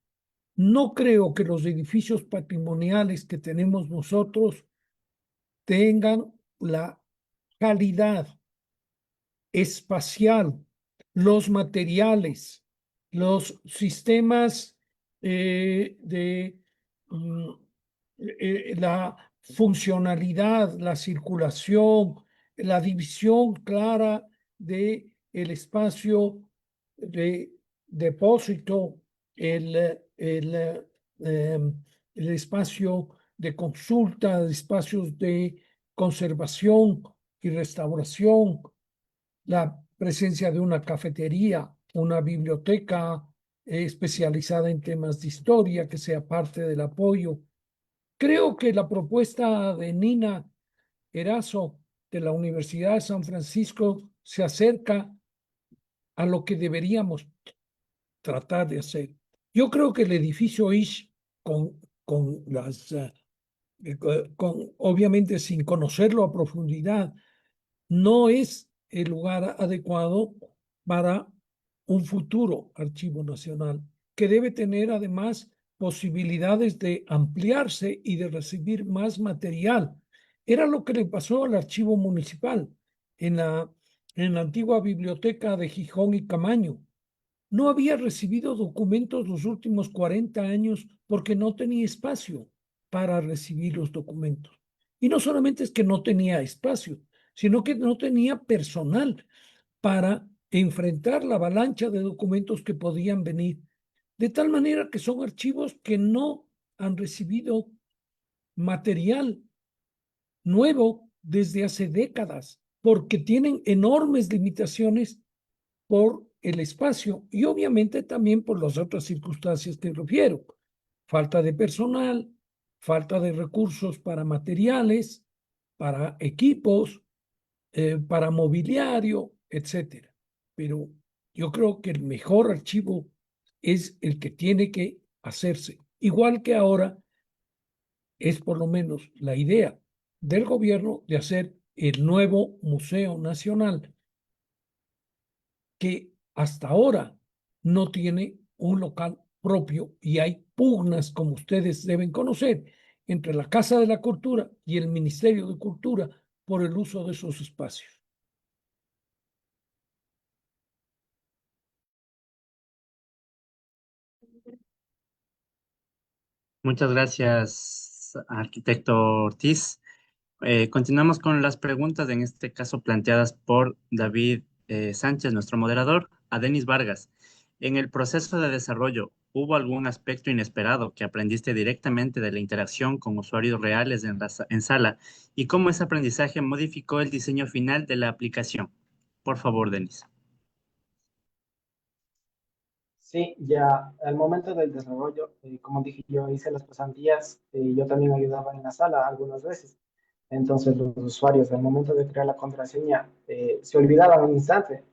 No creo que los edificios patrimoniales que tenemos nosotros tengan la calidad espacial, los materiales, los sistemas de la funcionalidad, la circulación, la división clara de el espacio de depósito, el espacio de consulta, espacios de conservación y restauración, la presencia de una cafetería, una biblioteca especializada en temas de historia que sea parte del apoyo. Creo que la propuesta de Nina Erazo de la Universidad de San Francisco se acerca a lo que deberíamos tratar de hacer. Yo creo que el edificio Ish, con las, obviamente sin conocerlo a profundidad, no es el lugar adecuado para un futuro archivo nacional, que debe tener además posibilidades de ampliarse y de recibir más material. Era lo que le pasó al archivo municipal en la antigua biblioteca de Gijón y Camaño. No había recibido documentos los últimos 40 años porque no tenía espacio para recibir los documentos. Y no solamente es que no tenía espacio, sino que no tenía personal para enfrentar la avalancha de documentos que podían venir. De tal manera que son archivos que no han recibido material nuevo desde hace décadas, porque tienen enormes limitaciones por el espacio y obviamente también por las otras circunstancias que refiero. Falta de personal, falta de recursos para materiales, para equipos, para mobiliario, etcétera. Pero yo creo que el mejor archivo es el que tiene que hacerse. Igual que ahora es por lo menos la idea del gobierno de hacer el nuevo Museo Nacional, que hasta ahora no tiene un local propio y hay pugnas, como ustedes deben conocer, entre la Casa de la Cultura y el Ministerio de Cultura por el uso de esos espacios. Muchas gracias, arquitecto Ortiz. Continuamos con las preguntas, en este caso planteadas por David Sánchez, nuestro moderador, a Denis Vargas. En el proceso de desarrollo, ¿hubo algún aspecto inesperado que aprendiste directamente de la interacción con usuarios reales en sala? ¿Y cómo ese aprendizaje modificó el diseño final de la aplicación? Por favor, Denis. Sí, ya al momento del desarrollo, como dije, yo hice las pasantías, yo también ayudaba en la sala algunas veces. Entonces los usuarios al momento de crear la contraseña se olvidaban un instante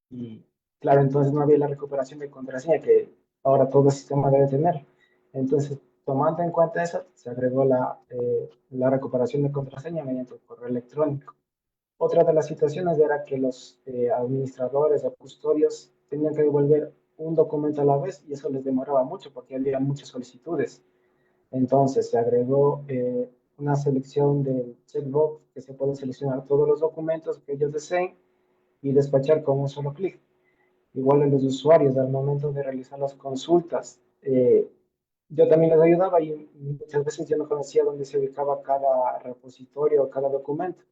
y claro, entonces no había la recuperación de contraseña que ahora todo el sistema debe tener. Entonces, tomando en cuenta eso, se agregó la recuperación de contraseña mediante el correo electrónico. Otra de las situaciones era que los administradores o custodios tenían que devolver un documento a la vez y eso les demoraba mucho porque había muchas solicitudes. Entonces se agregó una selección del checkbox que se pueden seleccionar todos los documentos que ellos deseen y despachar con un solo clic. Igual en los usuarios al momento de realizar las consultas. Yo también les ayudaba y muchas veces yo no conocía dónde se ubicaba cada repositorio o cada documento.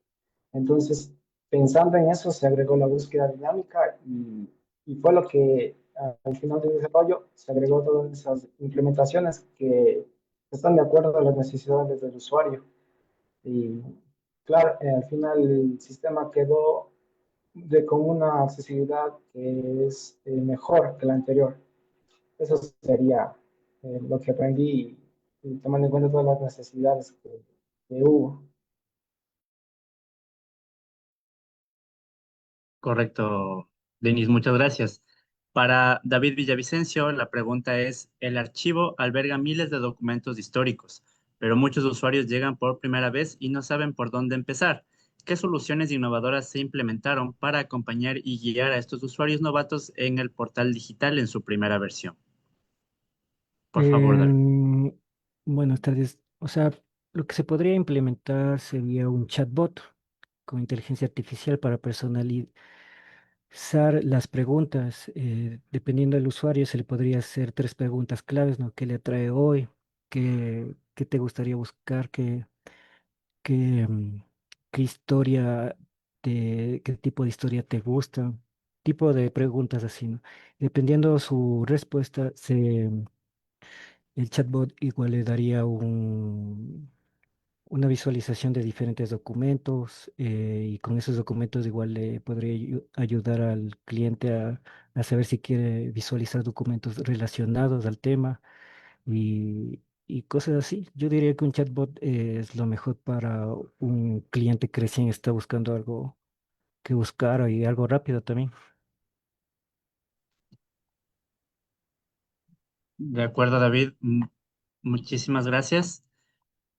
Entonces, pensando en eso, se agregó la búsqueda dinámica y fue lo que al final del desarrollo se agregó todas esas implementaciones que están de acuerdo a las necesidades del usuario. Y claro, al final el sistema quedó con una accesibilidad que es mejor que la anterior. Eso sería lo que aprendí y tomando en cuenta todas las necesidades que hubo. Correcto, Denis, muchas gracias. Para David Villavicencio, la pregunta es, el archivo alberga miles de documentos históricos, pero muchos usuarios llegan por primera vez y no saben por dónde empezar. ¿Qué soluciones innovadoras se implementaron para acompañar y guiar a estos usuarios novatos en el portal digital en su primera versión? Por favor, David. Em, Buenas tardes. O sea, lo que se podría implementar sería un chatbot con inteligencia artificial para personalizar las preguntas. Dependiendo del usuario, se le podría hacer tres preguntas claves, ¿no? ¿Qué le atrae hoy? ¿Qué te gustaría buscar? ¿Qué, qué historia, qué tipo de historia te gusta? Tipo de preguntas así, ¿no? Dependiendo su respuesta, el chatbot igual le daría una visualización de diferentes documentos y con esos documentos igual le podría ayudar al cliente a saber si quiere visualizar documentos relacionados al tema y cosas así. Yo diría que un chatbot es lo mejor para un cliente que recién está buscando algo que buscar y algo rápido también. De acuerdo, David. Muchísimas gracias.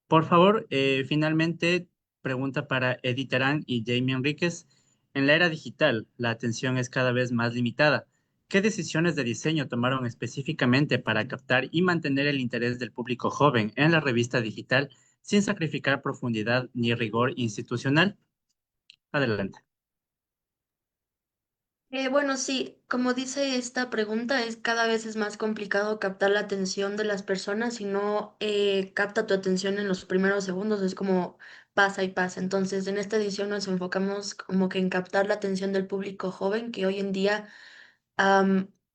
Por favor, finalmente, pregunta para Eddie Terán y Jamie Enríquez. En la era digital, la atención es cada vez más limitada. ¿Qué decisiones de diseño tomaron específicamente para captar y mantener el interés del público joven en la revista digital sin sacrificar profundidad ni rigor institucional? Adelante. Bueno, sí, como dice esta pregunta, es cada vez es más complicado captar la atención de las personas si no capta tu atención en los primeros segundos, es como pasa y pasa. Entonces, en esta edición nos enfocamos como que en captar la atención del público joven que hoy en día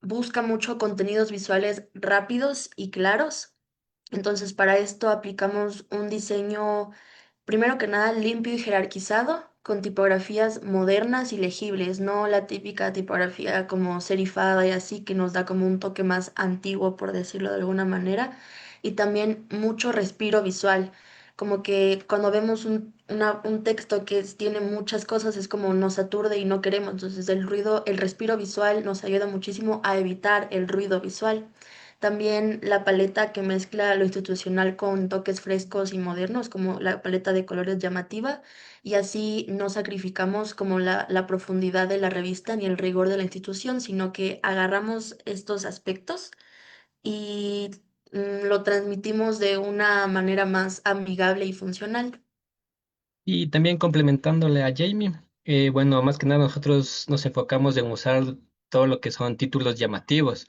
busca mucho contenidos visuales rápidos y claros. Entonces, para esto aplicamos un diseño, primero que nada, limpio y jerarquizado, con tipografías modernas y legibles, no la típica tipografía como serifada y así, que nos da como un toque más antiguo, por decirlo de alguna manera, y también mucho respiro visual, como que cuando vemos un texto que tiene muchas cosas es como nos aturde y no queremos, entonces el ruido, el respiro visual nos ayuda muchísimo a evitar el ruido visual. También la paleta que mezcla lo institucional con toques frescos y modernos, como la paleta de colores llamativa, y así no sacrificamos como la profundidad de la revista ni el rigor de la institución, sino que agarramos estos aspectos y lo transmitimos de una manera más amigable y funcional. Y también complementándole a Jamie, bueno, más que nada nosotros nos enfocamos en usar todo lo que son títulos llamativos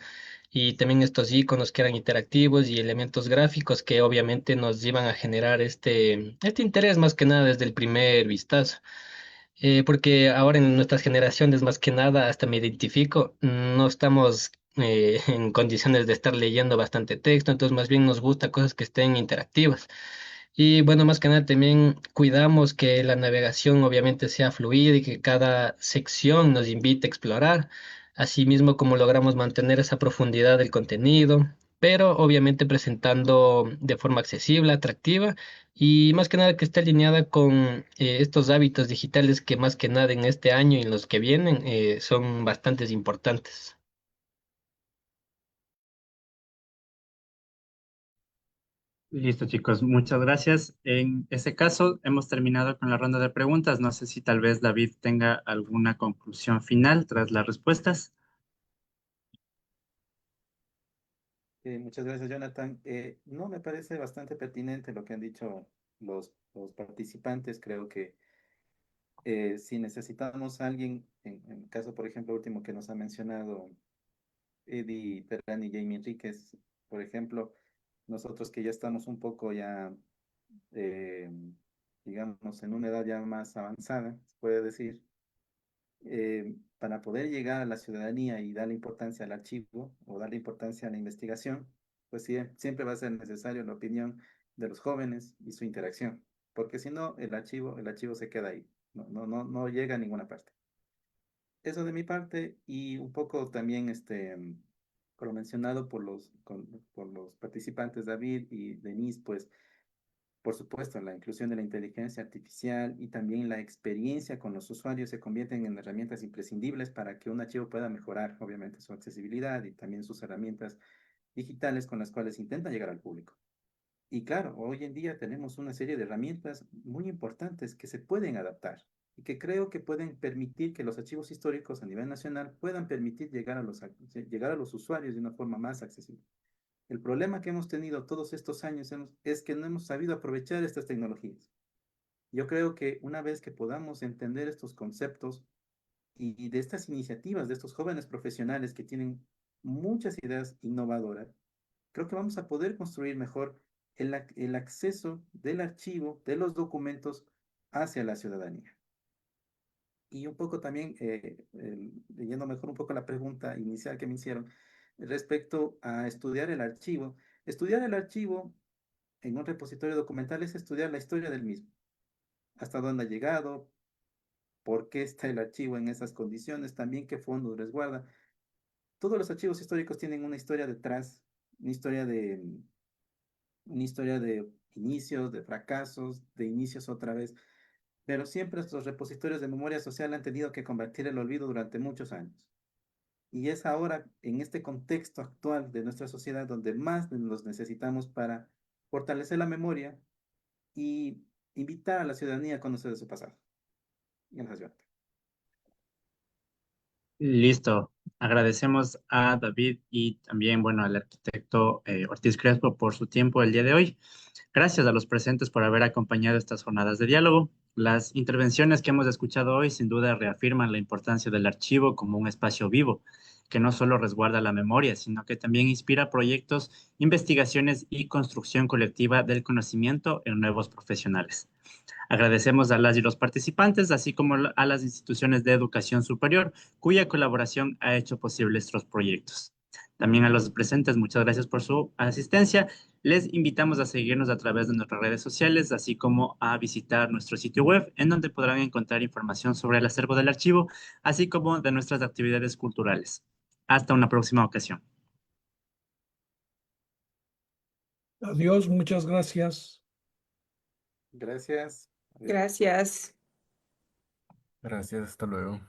y también estos iconos que eran interactivos y elementos gráficos que obviamente nos iban a generar este interés más que nada desde el primer vistazo. Porque ahora en nuestras generaciones más que nada, hasta me identifico, no estamos en condiciones de estar leyendo bastante texto, entonces más bien nos gusta cosas que estén interactivas. Y bueno, más que nada también cuidamos que la navegación obviamente sea fluida y que cada sección nos invite a explorar, asimismo como logramos mantener esa profundidad del contenido, pero obviamente presentando de forma accesible, atractiva y más que nada que esté alineada con estos hábitos digitales que más que nada en este año y en los que vienen son bastante importantes. Listo, chicos. Muchas gracias. En ese caso, hemos terminado con la ronda de preguntas. No sé si tal vez David tenga alguna conclusión final tras las respuestas. Muchas gracias, Jonathan. No, me parece bastante pertinente lo que han dicho los participantes. Creo que si necesitamos a alguien, en el caso, por ejemplo, último que nos ha mencionado Eddie Terán y Jamie Enríquez, por ejemplo, nosotros que ya estamos un poco ya, eh, digamos, en una edad ya más avanzada, se puede decir, para poder llegar a la ciudadanía y darle importancia al archivo o darle importancia a la investigación, pues sí, siempre va a ser necesario la opinión de los jóvenes y su interacción, porque si no, el archivo se queda ahí, no llega a ninguna parte. Eso de mi parte y un poco también, por lo mencionado por los participantes David y Denise, pues por supuesto, la inclusión de la inteligencia artificial y también la experiencia con los usuarios se convierten en herramientas imprescindibles para que un archivo pueda mejorar, obviamente, su accesibilidad y también sus herramientas digitales con las cuales intenta llegar al público. Y claro, hoy en día tenemos una serie de herramientas muy importantes que se pueden adaptar y que creo que pueden permitir que los archivos históricos a nivel nacional puedan permitir llegar a los usuarios de una forma más accesible. El problema que hemos tenido todos estos años es que no hemos sabido aprovechar estas tecnologías. Yo creo que una vez que podamos entender estos conceptos y de estas iniciativas de estos jóvenes profesionales que tienen muchas ideas innovadoras, creo que vamos a poder construir mejor el acceso del archivo, de los documentos hacia la ciudadanía. Y un poco también, leyendo mejor un poco la pregunta inicial que me hicieron respecto a estudiar el archivo. Estudiar el archivo en un repositorio documental es estudiar la historia del mismo, hasta dónde ha llegado, por qué está el archivo en esas condiciones, también qué fondos resguarda. Todos los archivos históricos tienen una historia detrás, una historia de, una historia de inicios, de fracasos, de inicios otra vez, pero siempre estos repositorios de memoria social han tenido que combatir el olvido durante muchos años. Y es ahora, en este contexto actual de nuestra sociedad, donde más los necesitamos para fortalecer la memoria y invitar a la ciudadanía a conocer de su pasado. Gracias, Jonathan. Listo. Agradecemos a David y también, bueno, al arquitecto Ortiz Crespo por su tiempo el día de hoy. Gracias a los presentes por haber acompañado estas jornadas de diálogo. Las intervenciones que hemos escuchado hoy sin duda reafirman la importancia del archivo como un espacio vivo, que no solo resguarda la memoria, sino que también inspira proyectos, investigaciones y construcción colectiva del conocimiento en nuevos profesionales. Agradecemos a las y los participantes, así como a las instituciones de educación superior, cuya colaboración ha hecho posible estos proyectos. También a los presentes, muchas gracias por su asistencia. Les invitamos a seguirnos a través de nuestras redes sociales, así como a visitar nuestro sitio web, en donde podrán encontrar información sobre el acervo del archivo, así como de nuestras actividades culturales. Hasta una próxima ocasión. Adiós, muchas gracias. Gracias. Gracias. Gracias, hasta luego.